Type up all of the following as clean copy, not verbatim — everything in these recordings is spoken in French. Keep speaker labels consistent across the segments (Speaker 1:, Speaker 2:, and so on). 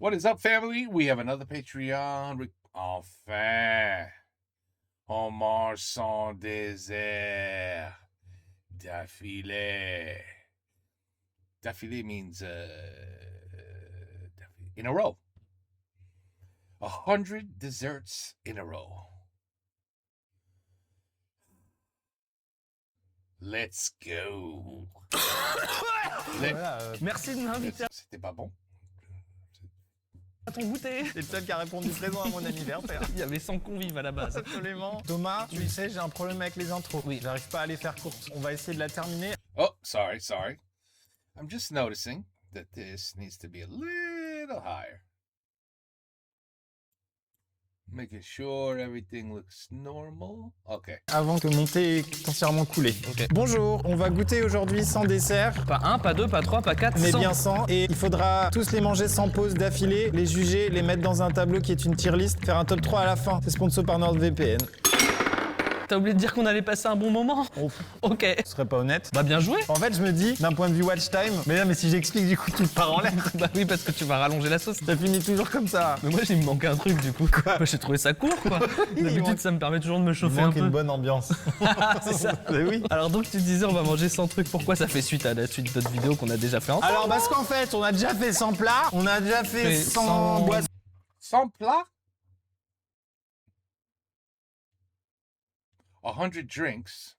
Speaker 1: What is up, family? We have another Patreon. Enfin. Homard sans désert. D'affilée. D'affilée means in a row. 100 desserts in a row. Let's go.
Speaker 2: Voilà,
Speaker 3: Merci de m'inviter
Speaker 1: C'était pas bon.
Speaker 3: à ton goûter.
Speaker 2: c'est le seul qui a répondu présent à mon anniversaire.
Speaker 3: Il y avait 100 convives à la base.
Speaker 2: Absolument. Thomas, tu le sais, j'ai un problème avec les intros.
Speaker 3: Oui.
Speaker 2: J'arrive pas à les faire courtes. On va essayer de la terminer.
Speaker 1: Oh, sorry. I'm just noticing that this needs to be a little higher. Making sure everything looks normal. Okay.
Speaker 2: Avant que mon thé est entièrement coulé.
Speaker 3: Ok.
Speaker 2: Bonjour, on va goûter aujourd'hui sans dessert,
Speaker 3: Pas 1, pas 2, pas 3, pas 4,
Speaker 2: mais
Speaker 3: 100.
Speaker 2: bien sans. Et il faudra tous les manger sans pause d'affilée, les juger, les mettre dans un tableau qui est une tier list, faire un top 3 à la fin. C'est sponsor par NordVPN.
Speaker 3: T'as oublié de dire qu'on allait passer un bon moment.
Speaker 2: Oh,
Speaker 3: Ok.
Speaker 2: ce serait pas honnête.
Speaker 3: Bah bien joué.
Speaker 2: En fait, je me dis, d'un point de vue watch time, mais non, mais si j'explique, du coup, tu te pars en l'air.
Speaker 3: Bah oui, parce que tu vas rallonger la sauce.
Speaker 2: Ça finit toujours comme ça.
Speaker 3: Mais moi, il me manquait un truc du coup.
Speaker 2: Quoi?
Speaker 3: Moi, j'ai trouvé ça court quoi.
Speaker 2: Il
Speaker 3: D'habitude,
Speaker 2: manque-
Speaker 3: ça me permet toujours de me
Speaker 2: Il
Speaker 3: chauffer un
Speaker 2: manque
Speaker 3: peu.
Speaker 2: une bonne ambiance.
Speaker 3: C'est ça.
Speaker 2: Mais oui.
Speaker 3: Alors donc tu disais on va manger 100 trucs. Pourquoi ça fait suite à la suite d'autres vidéos qu'on a déjà fait ensemble?
Speaker 2: Alors, parce qu'en fait, on a déjà fait 100 plats, on a déjà fait
Speaker 3: Fait
Speaker 2: 100
Speaker 3: 100
Speaker 2: boissons.
Speaker 1: Sans plat? 100 drinks.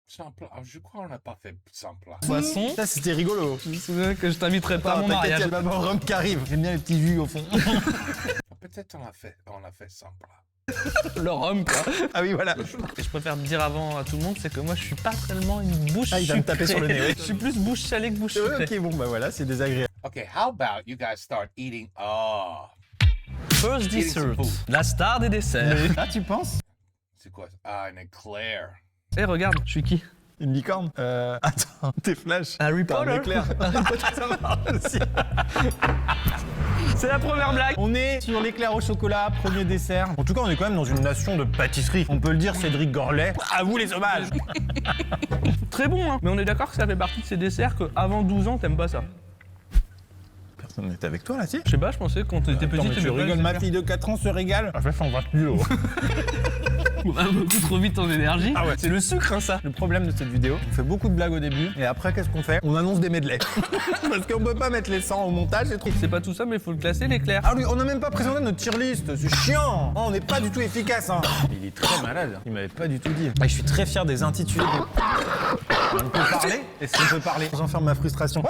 Speaker 1: Sans plat. Ah, je crois qu'on n'a pas fait sans plat.
Speaker 3: Poisson.
Speaker 2: Ça, c'était rigolo.
Speaker 3: Je me souviens que je t'inviterai pas à mon
Speaker 2: T'inquiète, il y a
Speaker 3: mariage.
Speaker 2: le maman Rome qui arrive. J'aime bien les petits jus au fond.
Speaker 1: Ah, peut-être on a fait sans plat.
Speaker 3: Le rhum quoi.
Speaker 2: Ah oui, voilà.
Speaker 3: Et je préfère dire avant à tout le monde, c'est que moi je suis pas tellement une bouche
Speaker 2: Ah, il va me taper sur le nez, oui.
Speaker 3: Je suis plus bouche salée que bouche sucrée.
Speaker 2: Ok, bon, bah voilà, c'est désagréable.
Speaker 1: Okay, how about you guys start eating? Oh,
Speaker 3: First
Speaker 1: Eating some
Speaker 3: dessert.
Speaker 1: food.
Speaker 3: La star des desserts.
Speaker 2: Ah, tu penses?
Speaker 1: c'est quoi? Ah, un éclair.
Speaker 3: Eh regarde, je suis qui?
Speaker 2: Une licorne? Attends, t'es flash.
Speaker 3: Harry
Speaker 2: T'as un
Speaker 3: Potter.
Speaker 2: éclair. Ça marche aussi.
Speaker 3: C'est la première blague.
Speaker 2: On est sur l'éclair au chocolat, premier dessert. En tout cas, on est quand même dans une nation de pâtisserie. On peut le dire, Cédric Gorlet. À vous les hommages.
Speaker 3: Très bon hein. Mais on est d'accord que ça fait partie de ces desserts que avant 12 ans t'aimes pas ça.
Speaker 2: Personne n'était avec toi là, si?
Speaker 3: Je sais pas, je pensais que quand t'étais petit
Speaker 2: Attends, mais tu
Speaker 3: t'aimais pas les
Speaker 2: rigoles, ma
Speaker 3: desserts.
Speaker 2: fille de 4 ans se régale. Ah, je fais 120 kilos.
Speaker 3: On va beaucoup trop vite en énergie.
Speaker 2: Ah ouais.
Speaker 3: C'est le sucre hein, ça.
Speaker 2: Le problème de cette vidéo, on fait beaucoup de blagues au début, et après, qu'est-ce qu'on fait? On annonce des medleys. Parce qu'on peut pas mettre les 100 au montage, c'est trop.
Speaker 3: C'est pas tout ça mais il faut le classer l'éclair.
Speaker 2: Ah oui, on n'a même pas présenté notre tier list, c'est chiant. Oh, on n'est pas du tout efficace, hein. Il est très malade, il m'avait pas du tout dit. Ah, je suis très fier des intitulés. On peut parler? Est-ce qu'on peut parler? J'enferme ma frustration.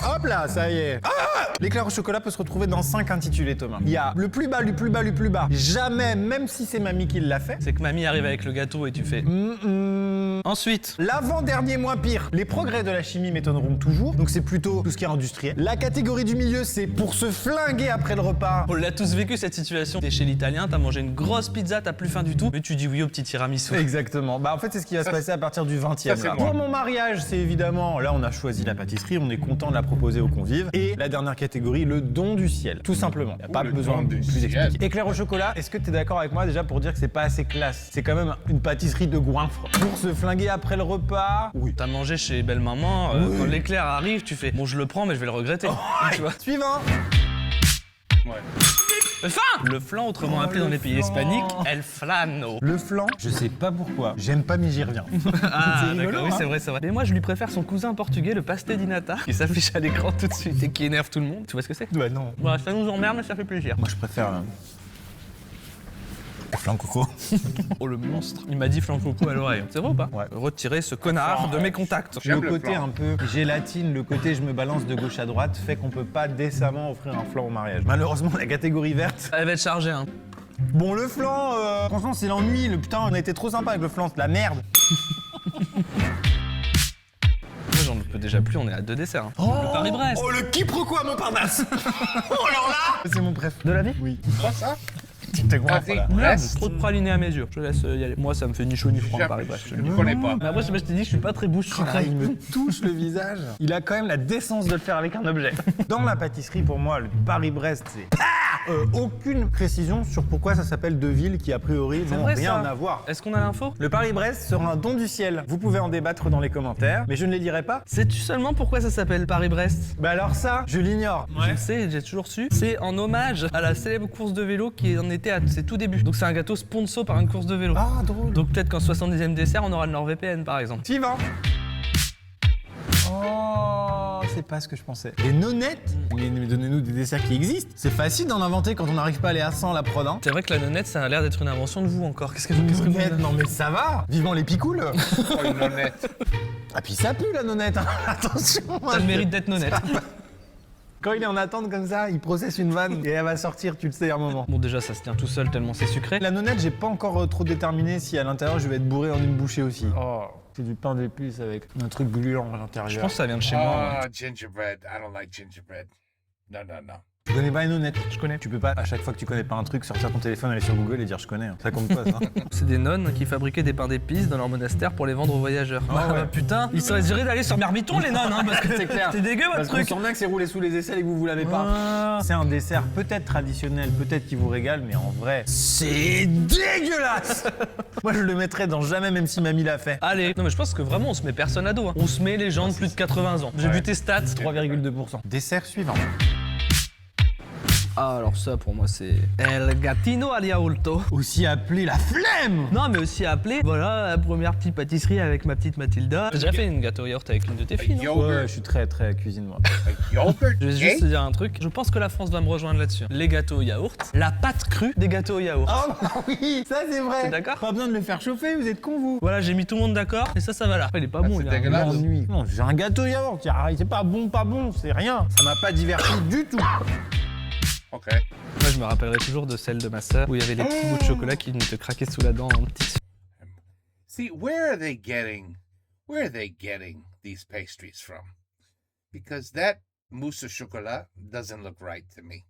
Speaker 2: Hop là, ça y est. L'éclair au chocolat peut se retrouver dans 5 intitulés, Thomas. Il y a le plus bas, le plus bas, le plus bas. Jamais, même si c'est mamie qui l'a fait.
Speaker 3: C'est que mamie arrive avec le gâteau et tu fais. Ensuite,
Speaker 2: L'avant-dernier moins pire. Les progrès de la chimie m'étonneront toujours, donc c'est plutôt tout ce qui est industriel. La catégorie du milieu, c'est pour se flinguer après le repas.
Speaker 3: on l'a tous vécu cette situation. T'es chez l'italien, t'as mangé une grosse pizza, t'as plus faim du tout, mais tu dis oui au petit tiramisu.
Speaker 2: Exactement. Bah en fait c'est ce qui va se passer à partir du 20e.
Speaker 1: ça, c'est
Speaker 2: là.
Speaker 1: moi.
Speaker 2: Pour mon mariage, c'est évidemment, là on a choisi la pâtisserie, on est content de la proposer aux convives. Et la dernière catégorie, le don du ciel. Tout simplement. Y a pas
Speaker 1: le
Speaker 2: besoin
Speaker 1: don
Speaker 2: de
Speaker 1: du
Speaker 2: plus
Speaker 1: ciel.
Speaker 2: expliquer. Éclair au chocolat, est-ce que t'es d'accord avec moi déjà pour dire que c'est pas assez classe? C'est quand même une pâtisserie de goinfre. Pour se flinguer après le repas. Oui.
Speaker 3: T'as mangé chez belle maman,
Speaker 2: Oui.
Speaker 3: quand l'éclair arrive, tu fais bon je le prends mais je vais le regretter. Tu vois.
Speaker 2: Suivant.
Speaker 1: Ouais.
Speaker 3: Fin. Le flan, autrement appelé dans les pays
Speaker 2: flan.
Speaker 3: hispaniques, el flano.
Speaker 2: Le flan, je sais pas pourquoi. J'aime pas mais j'y reviens.
Speaker 3: Ah
Speaker 2: C'est rigolo,
Speaker 3: d'accord, oui
Speaker 2: hein.
Speaker 3: c'est vrai, c'est vrai. Mais moi je lui préfère son cousin portugais, le pastel di nata, qui s'affiche à l'écran tout de suite et qui énerve tout le monde. Tu vois ce que c'est?
Speaker 2: Bah non.
Speaker 3: Voilà, ça nous emmerde mais ça fait plaisir.
Speaker 2: Moi je préfère. Le flan coco.
Speaker 3: Oh le monstre. Il m'a dit flan coco à l'oreille. C'est vrai ou pas?
Speaker 2: Ouais.
Speaker 3: Retirer ce connard de mes contacts.
Speaker 2: Le
Speaker 1: J'aime le
Speaker 2: côté
Speaker 1: flan.
Speaker 2: un peu gélatine, le côté je me balance de gauche à droite fait qu'on peut pas décemment offrir un flan au mariage. Malheureusement, la catégorie verte.
Speaker 3: Elle va être chargée hein.
Speaker 2: Bon, le flan, franchement, c'est l'ennui. Le putain, on a été trop sympa avec le flan, c'est de la merde.
Speaker 3: Moi j'en peux déjà plus, on est à 2 desserts. Hein. Le Paris-Brest.
Speaker 2: Oh, le quiproquo à Montparnasse. Oh, alors là c'est mon préf.
Speaker 3: De la vie?
Speaker 2: Oui.
Speaker 1: Pas ça?
Speaker 2: T'es quoi,
Speaker 1: Paris.
Speaker 2: voilà.
Speaker 3: Merde,
Speaker 1: Brest.
Speaker 3: trop de praliné à mes yeux. Je laisse y aller. Moi ça me fait ni chaud ni froid le Paris-Brest.
Speaker 1: Je ne connais pas.
Speaker 3: Mais après je t'ai dit je suis pas très bouche
Speaker 2: Ah,
Speaker 3: sucrée.
Speaker 2: il me touche le visage. Il a quand même la décence de le faire avec un objet. Dans la pâtisserie, pour moi, le Paris-Brest, c'est aucune précision sur pourquoi ça s'appelle deux villes qui a priori
Speaker 3: C'est
Speaker 2: n'ont
Speaker 3: vrai,
Speaker 2: rien
Speaker 3: ça.
Speaker 2: à voir.
Speaker 3: Est-ce qu'on a l'info?
Speaker 2: Le Paris-Brest sera un don du ciel. Vous pouvez en débattre dans les commentaires, mais je ne les dirai pas.
Speaker 3: Sais-tu seulement pourquoi ça s'appelle Paris-Brest?
Speaker 2: Bah alors ça, je l'ignore.
Speaker 3: Je le sais, j'ai toujours su. C'est en hommage à la célèbre course de vélo qui en était à ses tout débuts. Donc c'est un gâteau sponsor par une course de vélo.
Speaker 2: Ah, drôle.
Speaker 3: Donc peut-être qu'en 70e dessert, on aura le NordVPN par exemple.
Speaker 2: Suivant. Oh, c'est pas ce que je pensais. Les nonnettes. Mais donnez-nous des desserts qui existent. C'est facile d'en inventer quand on n'arrive pas à aller à 100 la prod, hein.
Speaker 3: C'est vrai que la nonnette, ça a l'air d'être une invention de vous encore. Qu'est-ce que vous
Speaker 2: Nonnette, non mais ça va. Vivement les picoules.
Speaker 1: Oh, une nonnette.
Speaker 2: Ah puis ça pue la nonnette, hein. Attention.
Speaker 3: T'as le mérite d'être nonnette.
Speaker 2: Quand il est en attente comme ça, il processe une vanne et elle va sortir, tu le sais, à un moment.
Speaker 3: Bon déjà, ça se tient tout seul tellement c'est sucré.
Speaker 2: La nonnette, j'ai pas encore trop déterminé si à l'intérieur je vais être bourré en une bouchée aussi. Oh, c'est du pain d'épices avec un truc gluant à l'intérieur.
Speaker 3: Je pense que ça vient de chez moi. moi.
Speaker 1: Ah, gingerbread. I don't like gingerbread. No, no, no.
Speaker 2: Tu connais pas une nonnette?
Speaker 3: Je connais.
Speaker 2: Tu peux pas, à chaque fois que tu connais pas un truc, sortir ton téléphone, aller sur Google et dire je connais. Ça compte pas, ça.
Speaker 3: C'est des nonnes qui fabriquaient des pains d'épices dans leur monastère pour les vendre aux voyageurs.
Speaker 2: Ah ouais.
Speaker 3: Putain, ils seraient gérés d'aller sur Mermiton les nonnes, hein, parce que
Speaker 2: C'est clair.
Speaker 3: c'est dégueu votre
Speaker 2: Parce qu'on
Speaker 3: truc.
Speaker 2: sent bien que c'est roulé sous les aisselles et que vous l'avez pas.
Speaker 3: Ah.
Speaker 2: C'est un dessert peut-être traditionnel, peut-être qui vous régale, mais en vrai, c'est dégueulasse. Moi, je le mettrais dans jamais, même si mamie l'a fait.
Speaker 3: Allez, non mais je pense que vraiment on se met personne à dos. Hein. On se met les gens de plus de 80 ans. J'ai
Speaker 1: Ouais.
Speaker 3: vu tes stats.
Speaker 2: 3,2%. Dessert suivant.
Speaker 3: Ah alors ça pour moi c'est El Gattino al Yaulto.
Speaker 2: Aussi appelé la flemme.
Speaker 3: Non mais aussi appelé, voilà, la première petite pâtisserie avec ma petite Mathilda. J'ai déjà fait une gâteau yaourt avec une de tes filles, non?
Speaker 1: Yogurt.
Speaker 2: Ouais, je suis très cuisine, moi.
Speaker 1: Yogurt.
Speaker 3: Je vais juste te dire un truc, je pense que la France va me rejoindre là-dessus. Les gâteaux au yaourt, la pâte crue des gâteaux au yaourt.
Speaker 2: Oh oui, ça c'est vrai.
Speaker 3: T'es d'accord?
Speaker 2: Pas besoin de le faire chauffer, vous êtes con vous.
Speaker 3: Voilà, j'ai mis tout le monde d'accord et ça va là. Il est pas bon,
Speaker 1: c'est
Speaker 3: il a un
Speaker 1: dégueulasse.
Speaker 2: M'ennuie. Non, j'ai un gâteau yaourt, c'est pas bon, c'est rien. Ça m'a pas diverti du tout.
Speaker 1: Ok.
Speaker 3: Moi, je me rappellerai toujours de celle de ma sœur où il y avait les petits bouts de chocolat qui venaient te craquer sous la dent en petits.
Speaker 1: See, where are they getting these pastries from? Because that mousse au chocolat doesn't look right to me.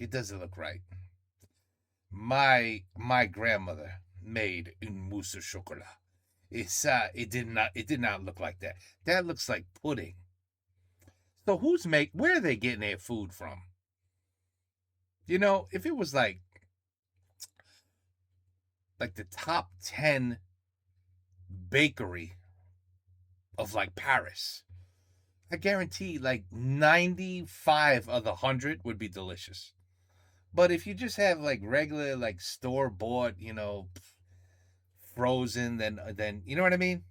Speaker 1: It doesn't look right. My grandmother made une mousse au chocolat. It did not look like that. That looks like pudding. So where are they getting their food from? You know, if it was like the top 10 bakery of like Paris, I guarantee like 95 of the 100 would be delicious. But if you just have like regular like store bought, you know, frozen, then you know what I mean?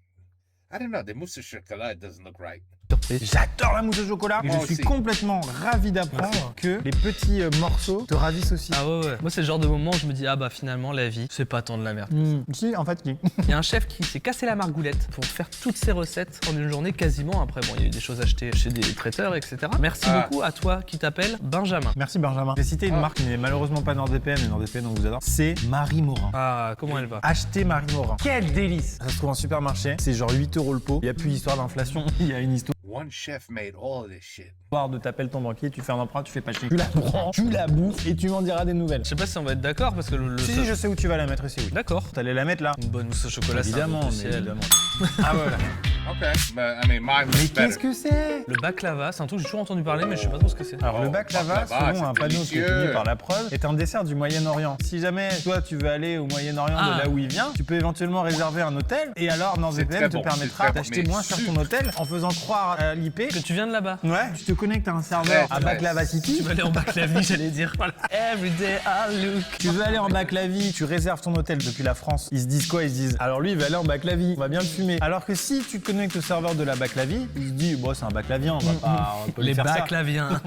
Speaker 1: I don't know. The mousse au chocolat doesn't look right.
Speaker 3: Surprise.
Speaker 2: J'adore la mousse au chocolat. Et
Speaker 1: Moi
Speaker 2: je suis
Speaker 1: aussi.
Speaker 2: complètement ravi d'apprendre que les petits morceaux te ravissent aussi.
Speaker 3: Ah ouais. Moi, c'est le genre de moment où je me dis, ah bah finalement, la vie, c'est pas tant de la merde.
Speaker 2: Si, en fait, si.
Speaker 3: Il y a un chef qui s'est cassé la margoulette pour faire toutes ses recettes en une journée quasiment. Après, bon, il y a eu des choses achetées chez des traiteurs, etc. Merci
Speaker 1: Ah.
Speaker 3: beaucoup à toi qui t'appelle Benjamin.
Speaker 2: Merci Benjamin. J'ai cité une
Speaker 1: Ah.
Speaker 2: marque qui n'est malheureusement pas NordVPN, mais NordVPN on vous adore. C'est Marie Morin.
Speaker 3: Ah, comment elle va?
Speaker 2: Achetez Marie Morin. Quel délice. Ça se trouve en supermarché. C'est genre 8 € le pot. Il n'y a plus d'histoire d'inflation. Il y a une histoire
Speaker 1: One chef made all of this shit.
Speaker 2: de t'appeler ton banquier, tu fais un emprunt, tu fais pas chier. Tu la prends, tu la bouffes et tu m'en diras des nouvelles.
Speaker 3: Je sais pas si on va être d'accord parce que le
Speaker 2: Si, je sais où tu vas la mettre ici, oui.
Speaker 3: D'accord.
Speaker 2: T'allais la mettre là.
Speaker 3: Une bonne mousse au chocolat,
Speaker 2: Évidemment,
Speaker 3: c'est un
Speaker 2: mais
Speaker 3: don du ciel.
Speaker 2: évidemment. Ah voilà.
Speaker 1: Okay, but I mean, mine was
Speaker 2: Mais
Speaker 1: better.
Speaker 2: qu'est-ce que c'est?
Speaker 3: Le baklava, c'est un truc que j'ai toujours entendu parler, mais je sais pas trop ce que c'est.
Speaker 2: Alors le
Speaker 1: Oh,
Speaker 2: baklava,
Speaker 1: baklava,
Speaker 2: selon un
Speaker 1: c'est
Speaker 2: panneau qui est
Speaker 1: délicieux.
Speaker 2: tenu par la preuve, est un dessert du Moyen-Orient. Si jamais toi tu veux aller au Moyen-Orient
Speaker 3: Ah.
Speaker 2: de là où il vient, tu peux éventuellement réserver un hôtel et alors
Speaker 1: C'est
Speaker 2: NordVPN
Speaker 1: très
Speaker 2: te
Speaker 1: bon,
Speaker 2: permettra
Speaker 1: c'est très bon,
Speaker 2: d'acheter
Speaker 1: mais
Speaker 2: moins cher ton hôtel en faisant croire à l'IP
Speaker 3: Que tu viens de là-bas.
Speaker 2: ouais, tu te connectes à un serveur
Speaker 1: Très,
Speaker 2: à
Speaker 1: très.
Speaker 2: Baklava City.
Speaker 3: Tu vas aller en baklavi, j'allais dire. Voilà. Everyday I look.
Speaker 2: Tu veux aller en Baclavie, tu réserves ton hôtel depuis la France. Ils se disent quoi? Ils se disent alors lui il va aller en Baclavie, on va bien le fumer. Alors que si tu te connectes au serveur de la Baclavie, il se dit bon c'est un Baclavien, on peut lui
Speaker 3: Les
Speaker 2: faire ça.
Speaker 3: baklaviens.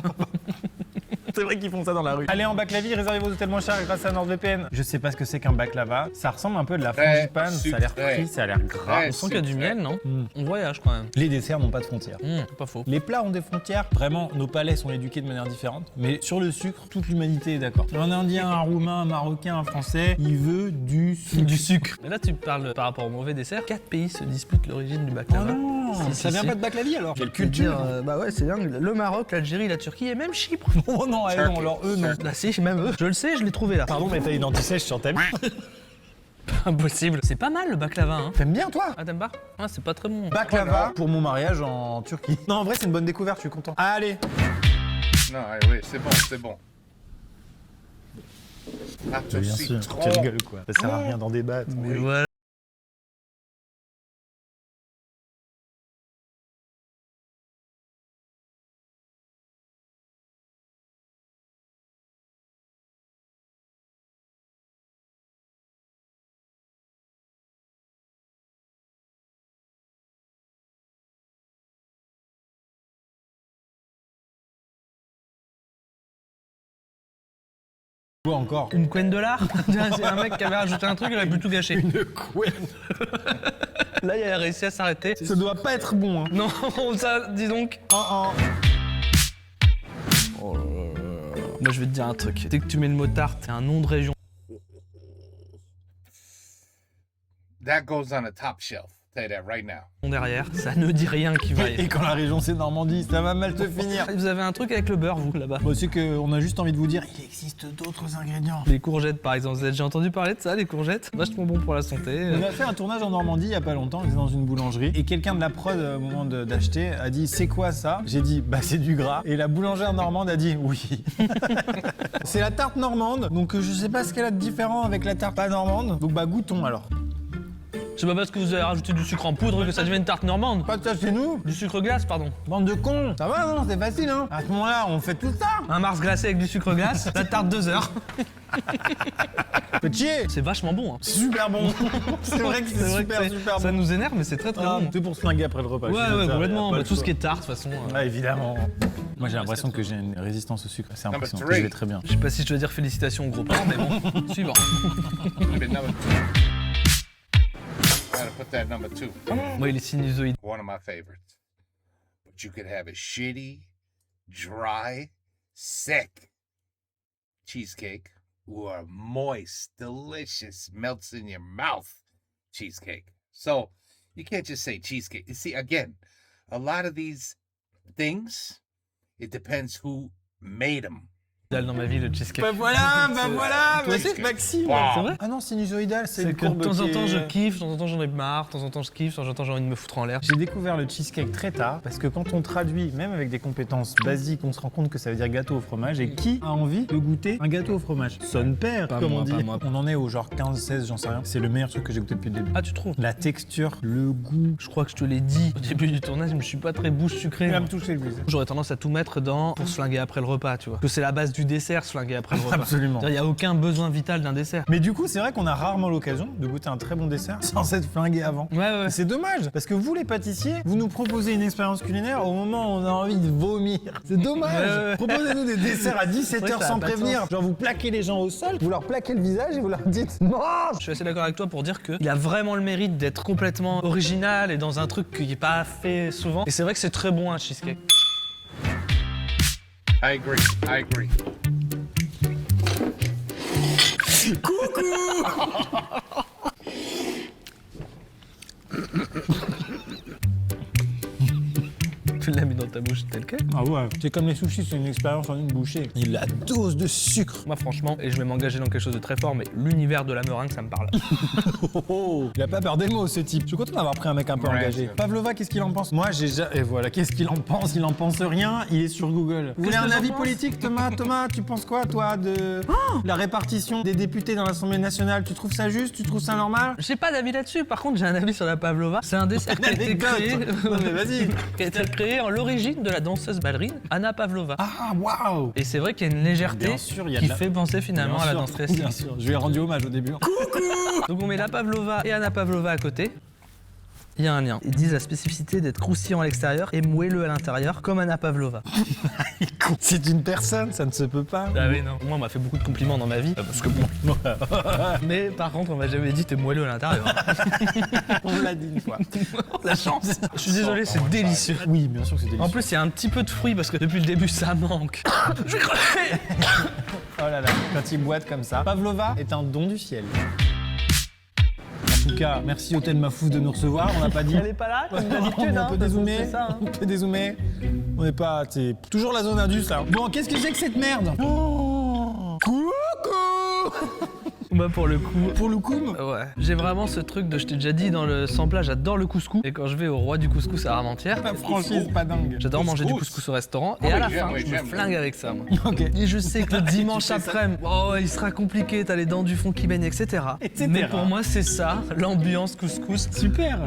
Speaker 2: C'est vrai qu'ils font ça dans la rue. Allez en Baclavie, réservez vos hôtels moins chers grâce à NordVPN. Je sais pas ce que c'est qu'un baklava. Ça ressemble un peu de la
Speaker 1: Très
Speaker 2: frangipane, ça a l'air
Speaker 1: sucré.
Speaker 2: frit, ça a l'air gras.
Speaker 1: Très
Speaker 3: On sent qu'il y a du
Speaker 1: sucré.
Speaker 3: miel, non? On voyage quand même.
Speaker 2: Les desserts n'ont pas de frontières.
Speaker 3: Pas faux.
Speaker 2: Les plats ont des frontières. Vraiment, nos palais sont éduqués de manière différente. Mais sur le sucre, toute l'humanité est d'accord. Un Indien, un Roumain, un Marocain, un Français, il veut du sucre.
Speaker 3: Du sucre. Mais là, tu parles par rapport au mauvais dessert. 4 pays se disputent l'origine du baklava.
Speaker 2: Oh non,
Speaker 3: Si,
Speaker 2: ça
Speaker 3: si,
Speaker 2: vient
Speaker 3: si.
Speaker 2: pas de Baclavie alors. Quelle
Speaker 3: Je veux dire,
Speaker 2: culture.
Speaker 3: bah ouais, c'est dingue. Le Maroc, l'Algérie, la Turquie et même Chypre.
Speaker 2: Oh non, eh non, alors eux non.
Speaker 3: Bah si, même eux. Je le sais, je l'ai trouvé là.
Speaker 2: Pardon, mais t'as une anti-sèche sur ta
Speaker 3: Impossible. C'est pas mal le baklava, hein.
Speaker 2: T'aimes bien toi?
Speaker 3: Ah, t'aimes pas? Ah, c'est pas très bon.
Speaker 2: Baklava pour mon mariage en Turquie. Non, en vrai, c'est une bonne découverte, je suis content. Allez,
Speaker 1: Non, oui, c'est bon, c'est bon. Pâte au
Speaker 2: Bien sûr,
Speaker 1: citron.
Speaker 2: quelle gueule quoi. Ça sert à rien d'en débattre.
Speaker 3: Mais voilà.
Speaker 2: Quoi encore?
Speaker 3: Une couenne de lard. C'est un mec qui avait rajouté un truc, il aurait pu tout gâcher.
Speaker 2: Une couenne.
Speaker 3: Là, il a réussi à s'arrêter.
Speaker 2: Ça doit pas être bon, hein.
Speaker 3: Non, ça, dis donc.
Speaker 2: Oh, oh.
Speaker 3: Moi, je vais te dire un truc. Dès que tu mets le mot tarte, c'est un nom de région.
Speaker 1: That goes on the top shelf. Tell you that right now.
Speaker 3: Derrière, ça ne dit rien qui va.
Speaker 2: Et quand la région c'est Normandie, ça va mal te finir.
Speaker 3: Vous avez un truc avec le beurre, vous, là-bas?
Speaker 2: Bon, c'est qu'on a juste envie de vous dire, il existe d'autres ingrédients.
Speaker 3: Les courgettes, par exemple. Vous avez déjà entendu parler de ça, les courgettes? Vachement bon pour la santé.
Speaker 2: On a fait un tournage en Normandie il y a pas longtemps, on était dans une boulangerie et quelqu'un de la prod au moment d'acheter a dit c'est quoi ça? J'ai dit bah c'est du gras et la boulangère normande a dit oui. C'est la tarte normande donc je sais pas ce qu'elle a de différent avec la tarte pas normande donc bah goûtons alors.
Speaker 3: C'est pas parce que vous avez rajouté du sucre en poudre que ça devient une tarte normande.
Speaker 2: Pas de ça chez nous.
Speaker 3: Du sucre glace, pardon.
Speaker 2: Bande de cons. Ça va non c'est facile hein. À ce moment-là on fait tout ça.
Speaker 3: Un Mars glacé avec du sucre glace, la tarte 2 heures.
Speaker 2: Fait chier.
Speaker 3: C'est vachement bon. Hein.
Speaker 2: Super bon. C'est vrai que c'est super bon.
Speaker 3: Ça nous énerve, mais c'est très très
Speaker 2: Ah,
Speaker 3: bon.
Speaker 2: c'est pour se flinguer après le repas.
Speaker 3: Ouais,
Speaker 2: je suis
Speaker 3: ouais,
Speaker 2: ça,
Speaker 3: complètement.
Speaker 2: y a pas
Speaker 3: Bah,
Speaker 2: le
Speaker 3: tout ce
Speaker 2: choix.
Speaker 3: qui est tarte, de toute façon.
Speaker 2: Ouais, évidemment. Moi, j'ai l'impression que j'ai une résistance au sucre. C'est
Speaker 1: Number
Speaker 2: impressionnant.
Speaker 1: three.
Speaker 2: Je vais très bien.
Speaker 3: Je sais pas si je dois dire félicitations au gros pain, mais bon. Suivant.
Speaker 1: Maybe number 2. Gotta put that number 2.
Speaker 3: Moi, il est sinusoïde.
Speaker 1: One of my favorites. But you could have a shitty, dry, sick cheesecake or a moist, delicious, melts in your mouth cheesecake. So you can't just say cheesecake. You see, again, a lot of these things, it depends who made them.
Speaker 3: Dans ma vie, le cheesecake.
Speaker 2: Bah voilà,
Speaker 1: Toi aussi
Speaker 2: Maxime.
Speaker 1: Wow.
Speaker 3: C'est vrai?
Speaker 2: Ah non, sinusoïdal, c'est
Speaker 3: C'est
Speaker 2: une
Speaker 3: que de
Speaker 2: courbe
Speaker 3: temps en
Speaker 2: qui
Speaker 3: temps,
Speaker 2: est-
Speaker 3: je kiffe, de temps en temps, j'en ai marre, de temps en temps, je kiffe, de temps en temps, j'ai envie de me foutre en l'air.
Speaker 2: J'ai découvert le cheesecake très tard parce que quand on traduit, même avec des compétences basiques, on se rend compte que ça veut dire gâteau au fromage. Et qui a envie de goûter un gâteau au fromage? Son père,
Speaker 3: Pas
Speaker 2: comme
Speaker 3: moi,
Speaker 2: on dit.
Speaker 3: pas moi.
Speaker 2: On en est au genre 15, 16, j'en sais rien. C'est le meilleur truc que j'ai goûté depuis le début.
Speaker 3: Ah, tu trouves?
Speaker 2: La texture, le goût.
Speaker 3: Je crois que je te l'ai dit au début du tournage, mais je suis pas très bouche sucrée.
Speaker 2: Il va
Speaker 3: moi.
Speaker 2: me toucher, lui.
Speaker 3: J'aurais tendance à tout mettre dans pour se flinguer après le repas, tu vois. Que c'est la base du dessert, se flinguer après le repas.
Speaker 2: Absolument.
Speaker 3: Il n'y a aucun besoin vital d'un dessert.
Speaker 2: Mais du coup, c'est vrai qu'on a rarement l'occasion de goûter un très bon dessert sans s'être flingué avant.
Speaker 3: Ouais, ouais.
Speaker 2: Et c'est dommage, parce que vous, les pâtissiers, vous nous proposez une expérience culinaire au moment où on a envie de vomir. C'est dommage.
Speaker 3: Ouais, ouais.
Speaker 2: Proposez-nous des desserts à 17h
Speaker 3: vrai que ça
Speaker 2: sans
Speaker 3: a pas de
Speaker 2: prévenir.
Speaker 3: sens.
Speaker 2: Genre, vous plaquez les gens au sol, vous leur plaquez le visage et vous leur dites mange.
Speaker 3: Je suis assez d'accord avec toi pour dire qu'il a vraiment le mérite d'être complètement original et dans un truc qui n'est pas fait souvent. Et c'est vrai que c'est très bon un cheesecake.
Speaker 1: I agree.
Speaker 3: Tu l'as mis dans ta bouche tel quel.
Speaker 2: Ah ouais, c'est comme les sushis, c'est une expérience en une bouchée. Et la dose de sucre.
Speaker 3: Moi franchement, et je vais m'engager dans quelque chose de très fort, mais l'univers de la meringue, ça me parle.
Speaker 2: Il a pas peur des mots, ce type. Je suis content d'avoir pris un mec un peu
Speaker 1: Ouais,
Speaker 2: engagé.
Speaker 1: c'est-
Speaker 2: Pavlova, qu'est-ce qu'il en pense? Moi, j'ai déjà... Et voilà, qu'est-ce qu'il en pense? Il en pense rien, il est sur Google. Vous voulez
Speaker 3: Qu'est-ce
Speaker 2: un
Speaker 3: que j'en
Speaker 2: avis
Speaker 3: pense
Speaker 2: politique, Thomas? Thomas, tu penses quoi, toi, de la répartition des députés dans l'Assemblée nationale? Tu trouves ça juste? Tu trouves ça normal?
Speaker 3: J'ai pas d'avis là-dessus, par contre j'ai un avis sur la pavlova. C'est un dessert qui a été créé...
Speaker 2: Non, mais vas-y.
Speaker 3: qui a été créé en l'origine de la danseuse ballerine Anna Pavlova.
Speaker 2: Ah, waouh!
Speaker 3: Et c'est vrai qu'il y a une légèreté
Speaker 2: Bien sûr, il y a
Speaker 3: qui
Speaker 2: de la-
Speaker 3: fait penser finalement
Speaker 2: Bien
Speaker 3: à la
Speaker 2: sûr,
Speaker 3: danse classique.
Speaker 2: Bien sûr, je lui ai rendu hommage au début.
Speaker 3: Donc on met la Pavlova et Anna Pavlova à côté. Il y a un lien. Ils disent la spécificité d'être croustillant à l'extérieur et moelleux à l'intérieur, comme Anna Pavlova.
Speaker 2: C'est une personne, ça ne se peut pas.
Speaker 3: Ah oui, non. Moi, on m'a fait beaucoup de compliments dans ma vie. Parce que bon. Mais par contre, on m'a jamais dit t'es moelleux à l'intérieur.
Speaker 2: On me l'a dit une fois.
Speaker 3: La chance. Je suis désolé, c'est délicieux.
Speaker 2: Oui, bien sûr que c'est délicieux.
Speaker 3: En plus, il y a un petit peu de fruits parce que depuis le début, ça manque. Je vais crever.
Speaker 2: Oh là là, quand il boite comme ça. Pavlova est un don du ciel. En tout cas, merci Hôtel Mafouf de nous recevoir. On n'a pas dit.
Speaker 3: Elle est pas là, comme d'habitude.
Speaker 2: On peut dézoomer.
Speaker 3: C'est ça, hein.
Speaker 2: On peut dézoomer. On n'est pas. C'est toujours la zone indus là. Bon, qu'est-ce que c'est que cette merde? Oh, coucou.
Speaker 3: Moi, pour le coup.
Speaker 2: Pour le coup,
Speaker 3: Ouais. J'ai vraiment ce truc de, je t'ai déjà dit dans le samplage, j'adore le couscous. Et quand je vais au roi du couscous à Armentières,
Speaker 2: la franchise, pas dingue.
Speaker 3: j'adore manger du
Speaker 1: Couscous.
Speaker 3: couscous au restaurant.
Speaker 1: Ah
Speaker 3: Et à
Speaker 1: oui,
Speaker 3: la
Speaker 1: j'aime,
Speaker 3: fin,
Speaker 1: oui,
Speaker 3: je me
Speaker 1: j'aime.
Speaker 3: flingue avec ça, moi.
Speaker 2: Ok.
Speaker 3: Et je sais que le dimanche
Speaker 2: fais ça.
Speaker 3: après, oh, il sera compliqué, t'as les dents du fond qui baignent, etc.
Speaker 2: Etc.
Speaker 3: Mais pour moi, c'est ça, l'ambiance couscous.
Speaker 2: Super.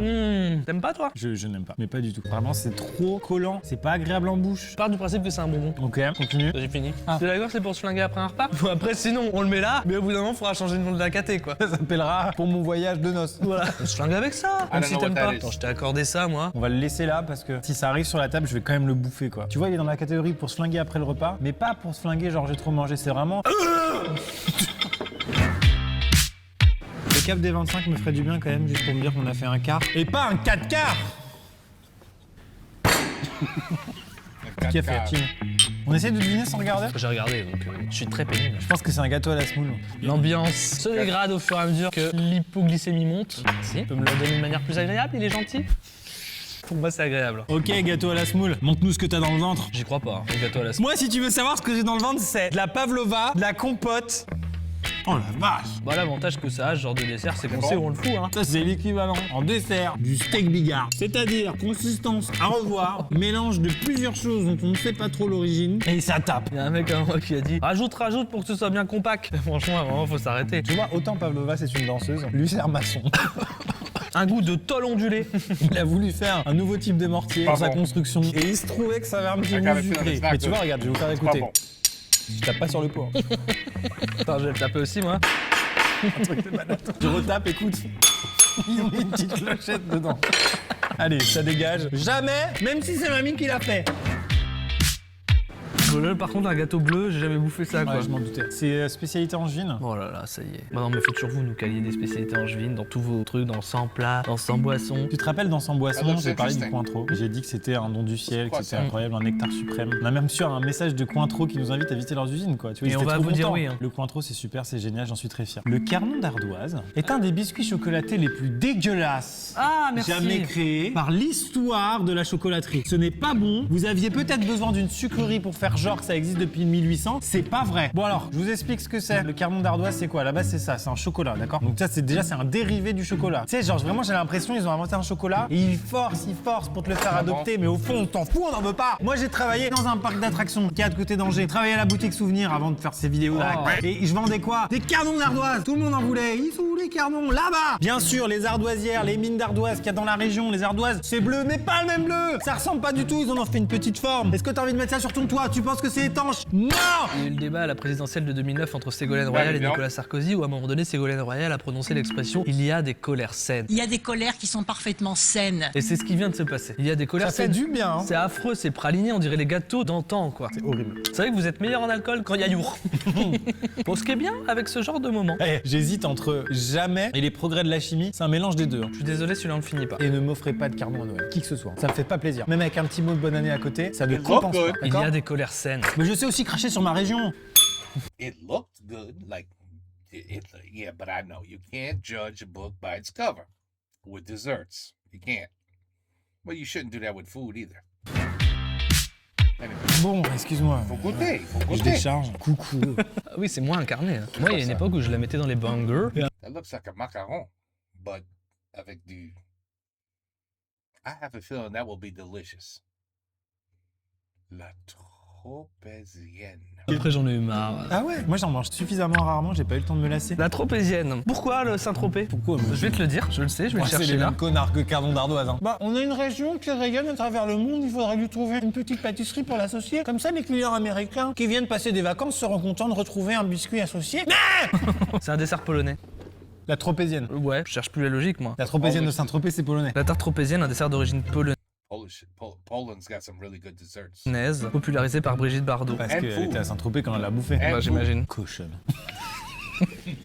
Speaker 3: T'aimes pas, toi?
Speaker 2: Je n'aime pas, mais pas du tout. Vraiment, c'est trop collant. C'est pas agréable en bouche.
Speaker 3: Je pars du principe que c'est un bonbon.
Speaker 2: Ok, continue.
Speaker 3: J'ai fini.
Speaker 2: Ah.
Speaker 3: C'est d'accord, c'est pour se flinguer après un repas? Bon, après, sinon, on le met là, mais au bout d'un moment, faudra changer le nom de la caté, quoi.
Speaker 2: Ça s'appellera pour mon voyage de noces.
Speaker 3: Voilà. On se flingue avec ça, même
Speaker 1: don't
Speaker 3: si
Speaker 1: know
Speaker 3: t'aimes
Speaker 1: what that
Speaker 3: pas.
Speaker 1: is.
Speaker 3: Attends, je t'ai accordé ça, moi.
Speaker 2: On va le laisser là parce que si ça arrive sur la table, je vais quand même le bouffer quoi. Tu vois, il est dans la catégorie pour se flinguer après le repas, mais pas pour se flinguer genre j'ai trop mangé, c'est vraiment. Le cap des 25 me ferait du bien quand même, juste pour me dire qu'on a fait un quart. Et pas un 4 quarts. Qui a fait, Tim? On essaie de deviner sans regarder?
Speaker 3: J'ai regardé, donc je suis très pénible.
Speaker 2: Je pense que c'est un gâteau à la semoule.
Speaker 3: L'ambiance se dégrade au fur et à mesure que l'hypoglycémie monte. Si, peut me le donner de manière plus agréable, il est gentil. Pour moi, c'est agréable.
Speaker 2: Ok, gâteau à la semoule, montre-nous ce que t'as dans le ventre.
Speaker 3: J'y crois pas, hein, le gâteau à la
Speaker 2: Moi, si tu veux savoir ce que j'ai dans le ventre, c'est de la pavlova, de la compote. Oh la vache!
Speaker 3: Bah, l'avantage que ça a, ce genre de dessert, c'est qu'on
Speaker 1: bon.
Speaker 3: sait où on le fout, hein.
Speaker 2: Ça, c'est l'équivalent en dessert du steak bigard. C'est-à-dire consistance à revoir, mélange de plusieurs choses dont on ne sait pas trop l'origine. Et ça tape.
Speaker 3: Il y a un mec à moi qui a dit rajoute pour que ce soit bien compact. Franchement, à un moment, faut s'arrêter.
Speaker 2: Tu vois, autant Pavlova, c'est une danseuse, lui, c'est un maçon.
Speaker 3: Un goût de tôle ondulé.
Speaker 2: Il a voulu faire un nouveau type de mortier pour sa
Speaker 1: Pardon.
Speaker 2: construction. Et il se trouvait que ça avait un petit
Speaker 1: I
Speaker 2: goût
Speaker 1: gotta feel
Speaker 2: sucré.
Speaker 1: it's not
Speaker 2: Mais tu
Speaker 1: good.
Speaker 2: vois, regarde, je vais vous faire
Speaker 1: Pas
Speaker 2: écouter.
Speaker 1: bon.
Speaker 2: Je tape pas sur le pot. Hein.
Speaker 3: Attends, je vais le taper aussi, moi.
Speaker 2: Je retape, écoute. Il met une petite clochette dedans. Allez, ça dégage. Jamais, même si c'est mamie qui l'a fait.
Speaker 3: Là, par contre, un gâteau bleu, j'ai jamais bouffé ça, quoi.
Speaker 2: Ouais, je m'en doutais. C'est spécialité angevine.
Speaker 3: Oh là là, ça y est. Bah non, mais faut toujours vous nous caliez des spécialités angevines dans tous vos trucs, dans 100 plats, dans 100 boissons.
Speaker 2: Tu te rappelles dans 100 boissons,
Speaker 1: Alors,
Speaker 2: j'ai
Speaker 1: c'est
Speaker 2: parlé du
Speaker 1: interesting.
Speaker 2: Cointreau. J'ai dit que c'était un don du ciel, que
Speaker 1: quoi,
Speaker 2: c'était
Speaker 1: ça
Speaker 2: incroyable, un nectar suprême. On a même su un message de Cointreau qui nous invite à visiter leurs usines, quoi. Tu vois,
Speaker 3: Et
Speaker 2: ils
Speaker 3: on
Speaker 2: étaient
Speaker 3: va
Speaker 2: trop
Speaker 3: vous dire
Speaker 2: contents.
Speaker 3: oui, hein.
Speaker 2: Le Cointreau, c'est super, c'est génial, j'en suis très fier. Le Carnon d'ardoise est un des biscuits chocolatés les plus dégueulasses.
Speaker 3: Ah, merci.
Speaker 2: Jamais créé par l'histoire de la chocolaterie. Ce n'est pas bon. Vous aviez peut-être besoin d'une sucrerie pour faire genre que ça existe depuis 1800. C'est pas vrai. Bon alors, je vous explique ce que c'est. Le carnon d'ardoise, c'est quoi? À la base, c'est ça, c'est un chocolat, d'accord? Donc ça, c'est un dérivé du chocolat. Tu sais, genre vraiment, j'ai l'impression ils ont inventé un chocolat et ils forcent pour te le faire adopter. Mais au fond, on t'en fout, on n'en veut pas. Moi, j'ai travaillé dans un parc d'attractions qui est à côté d'Angers. J'ai travaillé à la boutique Souvenir avant de faire ces vidéos-là.
Speaker 3: Oh.
Speaker 2: Et je vendais quoi? Des canons d'ardoise. Tout le monde en voulait. Ils sont où les canons? Là-bas. Bien sûr, les ardoisières, les mines d'ardoise qu'il y a dans la région, les ardoises, c'est bleu, mais pas le même bleu. Ça ressemble pas du tout. Ils en ont fait une petite forme. Est-ce que t'as envie de mettre ça sur ton toit? Tu penses que c'est étanche? Non.
Speaker 3: Il y a eu le débat à la présidentielle de 2009 entre Ségolène Royal et
Speaker 1: évidemment.
Speaker 3: Nicolas Sarkozy, où à un moment donné, Ségolène Royal a prononcé l'expression « il y a des colères saines
Speaker 4: Il y a des colères qui sont parfaitement saines. ».
Speaker 3: Et c'est ce qui vient de se passer. Il y a des colères
Speaker 2: Ça fait
Speaker 3: saines.
Speaker 2: du bien. Hein.
Speaker 3: C'est affreux, c'est praliné, on dirait les gâteaux d'antan, quoi.
Speaker 2: C'est horrible.
Speaker 3: Vous savez que vous êtes meilleur en alcool quand il y a your. Bon, ce qui est bien avec ce genre de moment.
Speaker 2: Eh, j'hésite entre jamais et les progrès de la chimie. C'est un mélange des deux. Hein.
Speaker 3: Je suis désolé, celui-là on le finit pas.
Speaker 2: Et ne m'offrez pas de carton à Noël, qui que ce soit. Ça me fait pas plaisir. Même avec un petit mot de bonne année à côté, ça ne
Speaker 1: It
Speaker 2: compense
Speaker 1: look
Speaker 2: pas.
Speaker 1: good.
Speaker 3: Il y
Speaker 2: D'accord
Speaker 3: a des colères saines.
Speaker 2: Mais je sais aussi cracher sur ma région.
Speaker 1: It looked good, like yeah, but I know you can't judge a book by its cover. With desserts, you can't. Well, you shouldn't do that with food either. Anyway,
Speaker 2: Bon, excuse-moi.
Speaker 1: faut goûter, faut
Speaker 2: Je
Speaker 1: goûter.
Speaker 2: décharge. Coucou.
Speaker 3: Ah oui, c'est moins incarné. Hein. Moi, il y a une
Speaker 1: ça.
Speaker 3: époque où je la mettais dans les bangers.
Speaker 1: That looks like a macaron, but avec du. I have a feeling that will be delicious. La tropézienne.
Speaker 3: Après, j'en ai eu marre.
Speaker 2: Ah ouais, moi j'en mange suffisamment rarement, j'ai pas eu le temps de me lasser.
Speaker 3: La tropézienne. Pourquoi le Saint-Tropez?
Speaker 2: Pourquoi
Speaker 3: Je vais te le dire, je le sais, je vais
Speaker 2: Moi,
Speaker 3: le
Speaker 2: c'est
Speaker 3: chercher
Speaker 2: les
Speaker 3: là.
Speaker 2: mêmes connards que Cardon d'Ardoise. Hein. Bah, on a une région qui rayonne à travers le monde, il faudrait lui trouver une petite pâtisserie pour l'associer. Comme ça, les clients américains qui viennent passer des vacances seront contents de retrouver un biscuit associé.
Speaker 3: C'est un dessert polonais.
Speaker 2: La tropézienne.
Speaker 3: Ouais, je cherche plus la logique, moi.
Speaker 2: La tropézienne
Speaker 1: Oh,
Speaker 2: de
Speaker 1: oui.
Speaker 2: Saint-Tropez, c'est polonais.
Speaker 3: La tarte tropézienne, un dessert d'origine polonaise,
Speaker 1: Poland's got some really good desserts.
Speaker 3: popularisé par Brigitte Bardot.
Speaker 2: Parce
Speaker 1: And
Speaker 2: qu'elle
Speaker 1: food.
Speaker 2: était à Saint-Tropez quand elle l'a bouffé.
Speaker 1: And
Speaker 3: Bah,
Speaker 1: food.
Speaker 3: j'imagine.
Speaker 2: Cochonne.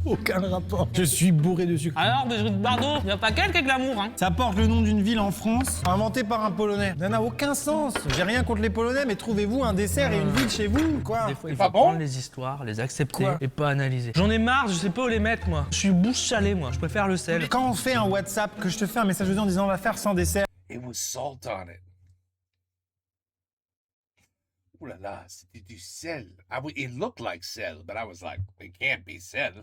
Speaker 2: Aucun rapport. Je suis bourré de sucre.
Speaker 3: Alors, Brigitte Bardot, y a pas quelqu'un avec l'amour, hein?
Speaker 2: Ça porte le nom d'une ville en France, inventée par un Polonais. Ça n'a aucun sens. J'ai rien contre les Polonais, mais trouvez-vous un dessert et une ville chez vous, quoi.
Speaker 3: Des fois, il
Speaker 1: pas
Speaker 3: faut
Speaker 1: bon
Speaker 3: prendre les histoires, les accepter
Speaker 2: Quoi
Speaker 3: et pas analyser. J'en ai marre, je sais pas où les mettre, moi. Je suis bouche salée, moi. Je préfère le sel.
Speaker 2: Quand on fait un WhatsApp, que je te fais un message audio en disant on va faire sans dessert,
Speaker 1: It was salt on it. Ooh la la, c'était du sel. It looked like sel, but I was like, it can't be sel.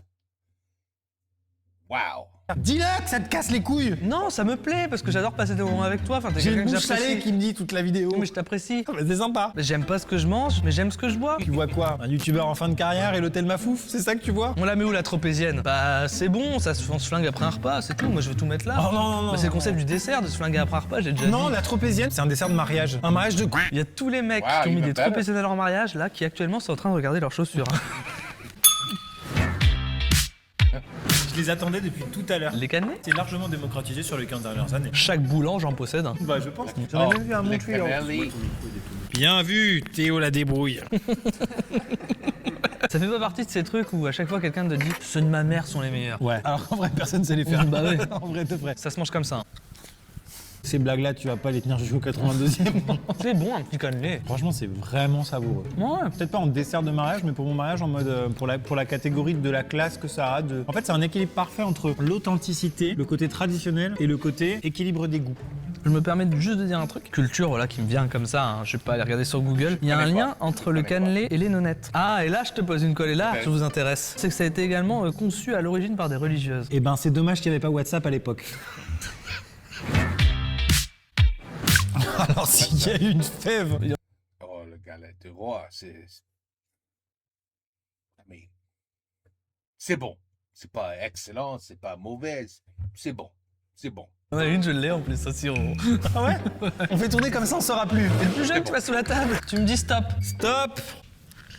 Speaker 1: Wow.
Speaker 2: Dis-le que ça te casse les couilles.
Speaker 3: Non, ça me plaît parce que j'adore passer des moments avec toi. Enfin, t'es
Speaker 2: J'ai
Speaker 3: quelqu'un
Speaker 2: une
Speaker 3: que
Speaker 2: bouche salée
Speaker 3: j'apprécie.
Speaker 2: qui me dit toute la vidéo.
Speaker 3: Oui, mais je t'apprécie.
Speaker 2: Ah, mais c'est sympa.
Speaker 3: J'aime pas ce que je mange, mais j'aime ce que je bois.
Speaker 2: Tu vois quoi? Un youtubeur en fin de carrière et l'hôtel Mafouf? C'est ça que tu vois?
Speaker 3: On la met où la tropézienne? Bah c'est bon, on se flingue après un repas, c'est tout. Moi je veux tout mettre là.
Speaker 2: Oh non,
Speaker 3: Bah, c'est le concept du dessert, de se flinguer après un repas, j'ai déjà
Speaker 2: Non,
Speaker 3: dit.
Speaker 2: la tropézienne, c'est un dessert de mariage. Un mariage de
Speaker 3: Il y a tous les mecs
Speaker 1: Wow,
Speaker 3: qui ont mis
Speaker 1: even
Speaker 3: des
Speaker 1: better.
Speaker 3: tropéziennes à leur mariage, là, qui actuellement sont en train de regarder leurs chaussures.
Speaker 2: Je les attendais depuis tout à l'heure.
Speaker 3: Les cannelés?
Speaker 2: C'est largement démocratisé sur les 15 dernières années.
Speaker 3: Chaque boulange en possède un.
Speaker 2: Bah, je pense.
Speaker 1: Oh, les cannelli.
Speaker 2: Bien vu, Théo la débrouille.
Speaker 3: Ça fait pas partie de ces trucs où à chaque fois quelqu'un te dit ceux de ma mère sont les meilleurs.
Speaker 2: Ouais. Alors qu'en vrai, personne sait les faire.
Speaker 3: Bah ouais.
Speaker 2: En vrai, de vrai.
Speaker 3: Ça se mange comme ça. Hein.
Speaker 2: Ces blagues-là, tu vas pas les tenir jusqu'au 82e.
Speaker 3: C'est bon un petit cannelé.
Speaker 2: Franchement, c'est vraiment savoureux.
Speaker 3: Ouais.
Speaker 2: Peut-être pas en dessert de mariage, mais pour mon mariage, en mode pour la catégorie de la classe que ça a. En fait, c'est un équilibre parfait entre l'authenticité, le côté traditionnel et le côté équilibre des goûts.
Speaker 3: Je me permets juste de dire un truc. Culture, voilà, qui me vient comme ça, hein. Je vais pas aller regarder sur Google. Il y a un lien entre le cannelé et les nonnettes. Ah, et là, je te pose une colle, et là,
Speaker 1: Ok.
Speaker 3: je vous intéresse. C'est que ça a été également conçu à l'origine par des religieuses.
Speaker 2: Eh ben, c'est dommage qu'il n'y avait pas WhatsApp à l'époque. Alors, s'il y a une fève.
Speaker 1: Oh, le galette de roi, c'est. Mais. C'est bon. C'est pas excellent, c'est pas mauvais. C'est bon. C'est bon.
Speaker 3: On a une, je l'ai en plus, ça, sirop.
Speaker 2: Ah ouais? On fait tourner comme ça, on saura plus.
Speaker 3: Et le plus jeune, tu vas sous la table. Tu me dis stop.
Speaker 2: Stop!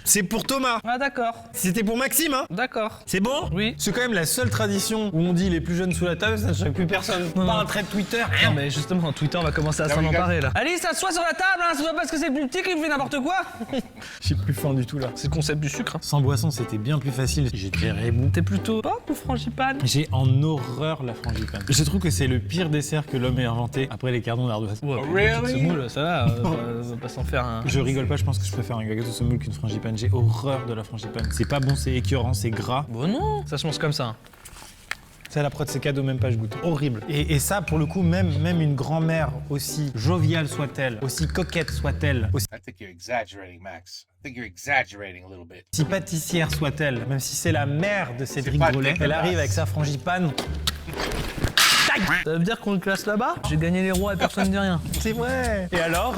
Speaker 2: C'est pour Thomas.
Speaker 3: Ah, d'accord.
Speaker 2: C'était pour Maxime, hein?
Speaker 3: D'accord.
Speaker 2: C'est bon?
Speaker 3: Oui.
Speaker 2: C'est quand même la seule tradition où on dit les plus jeunes sous la table, ça ne choque plus personne.
Speaker 3: Non,
Speaker 2: Pas
Speaker 3: non.
Speaker 2: un trait de Twitter.
Speaker 3: Non, mais justement, Twitter va commencer à
Speaker 1: Là,
Speaker 3: s'en
Speaker 1: les gars.
Speaker 3: emparer, là. Alice, s'assoit sur la table, hein. C'est pas parce que c'est plus petit qu'il fait n'importe quoi.
Speaker 2: J'ai plus faim du tout là.
Speaker 3: C'est le concept du sucre. Hein.
Speaker 2: Sans boisson, c'était bien plus facile. J'étais rebou.
Speaker 3: T'es plutôt pop ou frangipane?
Speaker 2: J'ai en horreur la frangipane. Je trouve que c'est le pire dessert que l'homme ait inventé après les cardons d'ardoise.
Speaker 3: Ouais,
Speaker 1: Oh,
Speaker 3: puis,
Speaker 1: really?
Speaker 3: ce moule, ça va, on va pas s'en faire un.
Speaker 2: Je rigole pas, je pense que je préfère un gâteau semoule qu'une frangipane. J'ai horreur de la frangipane. C'est pas bon, c'est écœurant, c'est gras.
Speaker 3: Bon, non, ça se mange comme ça. Hein.
Speaker 2: Ça, la prod, c'est cadeau, même pas je goûte. Horrible. Et ça, pour le coup, même une grand-mère, aussi joviale soit-elle, aussi coquette soit-elle, aussi
Speaker 1: I think you're exaggerating, Max. I think you're exaggerating a little bit.
Speaker 2: pâtissière soit-elle, même si c'est la mère de Cédric
Speaker 1: pas
Speaker 2: Grolet, elle
Speaker 1: dégueulasse.
Speaker 2: arrive avec sa frangipane.
Speaker 3: Ça veut dire qu'on le classe là-bas? J'ai gagné les rois et personne ne dit rien.
Speaker 2: C'est vrai. Et alors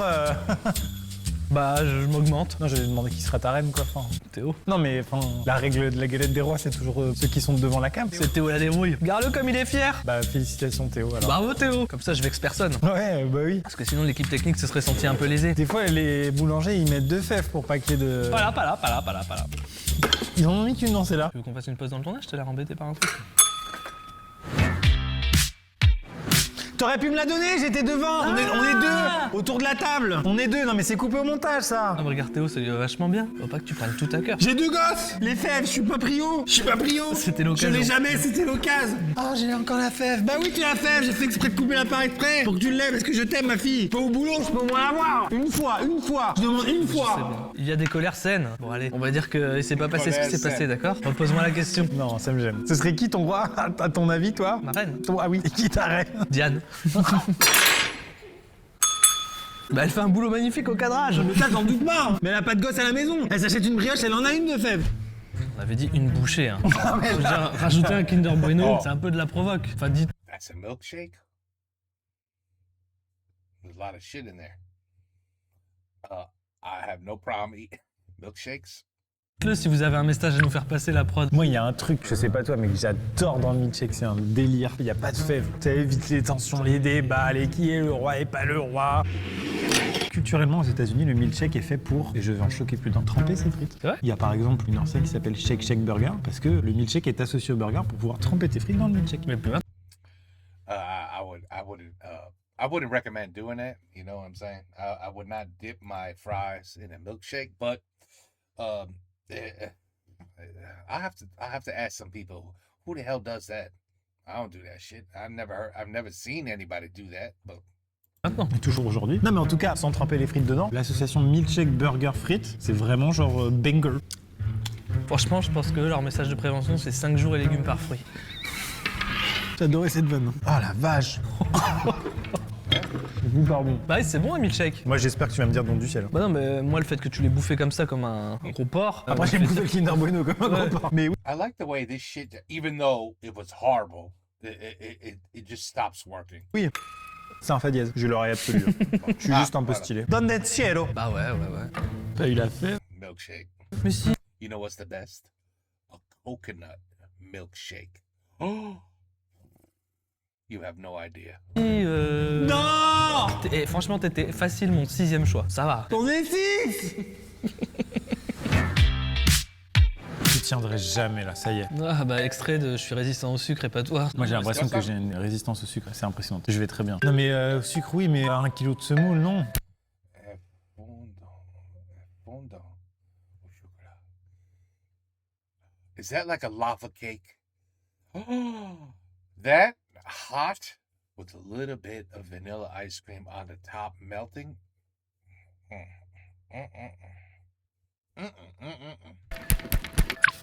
Speaker 3: Bah, je m'augmente.
Speaker 2: Non, j'allais demander qui sera ta reine, quoi. Enfin,
Speaker 3: Théo.
Speaker 2: non, mais enfin, la règle de la galette des rois, c'est toujours ceux qui sont devant la cam.
Speaker 3: C'est Théo la débrouille. Regarde-le comme il est fier.
Speaker 2: Bah, félicitations, Théo, alors.
Speaker 3: Bravo Théo. Comme ça, je vexe personne.
Speaker 2: Ouais, bah oui.
Speaker 3: Parce que sinon, l'équipe technique se serait sentie un peu lésée.
Speaker 2: Des fois, les boulangers, ils mettent 2 fèves pour pas qu'il y ait de...
Speaker 3: Pas là.
Speaker 2: Ils en ont mis qu'une dans celle-là.
Speaker 3: Tu veux qu'on fasse une pause dans le tournage? Je t'ai l'air embêté par un truc.
Speaker 2: T'aurais pu me la donner, j'étais devant. On est deux, autour de la table. On est deux, non mais c'est coupé au montage, ça.
Speaker 3: Ah, mais regarde Théo, ça lui va vachement bien. Faut pas que tu prennes tout à cœur.
Speaker 2: J'ai 2 gosses. Les fèves, je suis pas prio.
Speaker 3: C'était
Speaker 2: Je
Speaker 3: l'occasion.
Speaker 2: l'ai jamais, c'était l'occasion. Ah, j'ai encore la fève. Bah oui, tu as la fève, j'ai fait exprès de couper la part exprès pour que tu l'aies parce que je t'aime, ma fille. Pas au boulot, je peux au moins l'avoir. Une fois. Je demande une fois.
Speaker 3: Il y a des colères saines. Bon, allez, on va dire que s'est pas passé ce qui s'est
Speaker 1: Colères
Speaker 3: passé,
Speaker 1: saines.
Speaker 3: d'accord? Repose-moi la question.
Speaker 2: Non, ça me gêne. Ce serait qui ton roi, à ton avis, toi?
Speaker 3: Ma reine.
Speaker 2: Ah oui, et qui ta reine?
Speaker 3: Diane. Bah, elle fait un boulot magnifique au cadrage.
Speaker 2: Mais ça, j'en doute pas. Mais elle a pas de gosse à la maison. Elle s'achète une brioche, elle en a une de fève.
Speaker 3: On avait dit une bouchée, hein. Je veux dire, rajouter un Kinder Bueno,
Speaker 1: Oh.
Speaker 3: c'est un peu de la provoque. Enfin, dites.
Speaker 1: That's a milkshake? There's a lot of shit in there. I have no problem eating milkshakes.
Speaker 3: Le si vous avez un message à nous faire passer, la prod.
Speaker 2: Moi, il y a un truc, je sais pas toi, mais que j'adore dans le milkshake, c'est un délire. Il y a pas de fève. Ça évite les tensions, les débats, les qui est le roi et pas le roi. Culturellement, aux États-Unis, le milkshake est fait pour, et je vais en choquer plus d'un, tremper ses frites.
Speaker 3: C'est vrai?
Speaker 2: Il y a par exemple une enseigne qui s'appelle Shake Shake Burger, parce que le milkshake est associé au burger pour pouvoir tremper tes frites dans le milkshake.
Speaker 3: Mais plus maintenant.
Speaker 1: I wouldn't recommend doing that. You know what I'm saying? I would not dip my fries in a milkshake, but I have to ask some people who the hell does that. I don't do that shit. I've never seen anybody do that. But
Speaker 3: Maintenant.
Speaker 2: Et toujours aujourd'hui. Non mais en tout cas, sans tremper les frites dedans, l'association milkshake burger frites, c'est vraiment genre banger.
Speaker 3: Franchement, je pense que leur message de prévention, c'est 5 jours et légumes par fruit.
Speaker 2: J'adorais cette vanne. Oh la vache. hyper bon.
Speaker 3: Bah oui, c'est bon un milkshake.
Speaker 2: Moi, j'espère que tu vas me dire don du ciel.
Speaker 3: Bah non, mais moi, le fait que tu l'aies bouffé comme ça, comme un gros porc.
Speaker 2: Après, j'ai bouffé le Kinder Bueno comme un
Speaker 3: Ouais.
Speaker 2: gros porc. Mais oui.
Speaker 1: I like the way this shit, even though it was horrible, it just stops working.
Speaker 2: C'est un fa dièse. J'ai l'oreille absolue. Je suis juste un peu stylé. Don del cielo.
Speaker 3: Bah ouais. Bah il a fait.
Speaker 1: Milkshake.
Speaker 3: Mais si.
Speaker 1: You know what's the best? A coconut milkshake. Oh, you have no idea.
Speaker 2: Non.
Speaker 3: Et franchement, t'étais facile mon 6e choix. Ça va.
Speaker 2: On est 6. Je tiendrai jamais là, ça y est.
Speaker 3: Ah bah extrait de je suis résistant au sucre et pas toi.
Speaker 2: Moi j'ai l'impression que j'ai une résistance au sucre, c'est impressionnant. Je vais très bien. Non mais au sucre oui, mais 1 kilo de semoule, non.
Speaker 1: Fondant au chocolat. Is that like a lava cake? Oh, that hot with a little bit of vanilla ice cream on the top melting.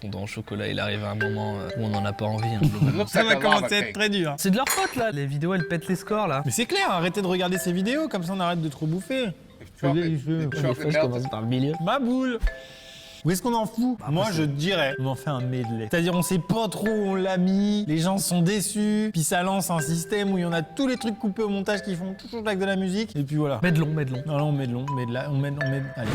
Speaker 3: Fondant au chocolat, il arrive à un moment où on n'en a pas envie. Hein.
Speaker 1: It looks like a lava cake.
Speaker 2: très dur.
Speaker 3: C'est de leur faute là. Les vidéos elles pètent les scores là.
Speaker 2: Mais c'est clair, arrêtez de regarder ces vidéos, comme ça on arrête de trop bouffer.
Speaker 1: The chocolate melted.
Speaker 3: par le milieu.
Speaker 2: Ma boule. Où est-ce qu'on en fout? Moi je dirais, on en fait un medley. C'est-à-dire on sait pas trop où on l'a mis, les gens sont déçus, puis ça lance un système où il y en a tous les trucs coupés au montage qui font toujours avec de la musique, et puis voilà.
Speaker 3: Mets de long.
Speaker 2: Non là on met de long, mais là on met. Allez.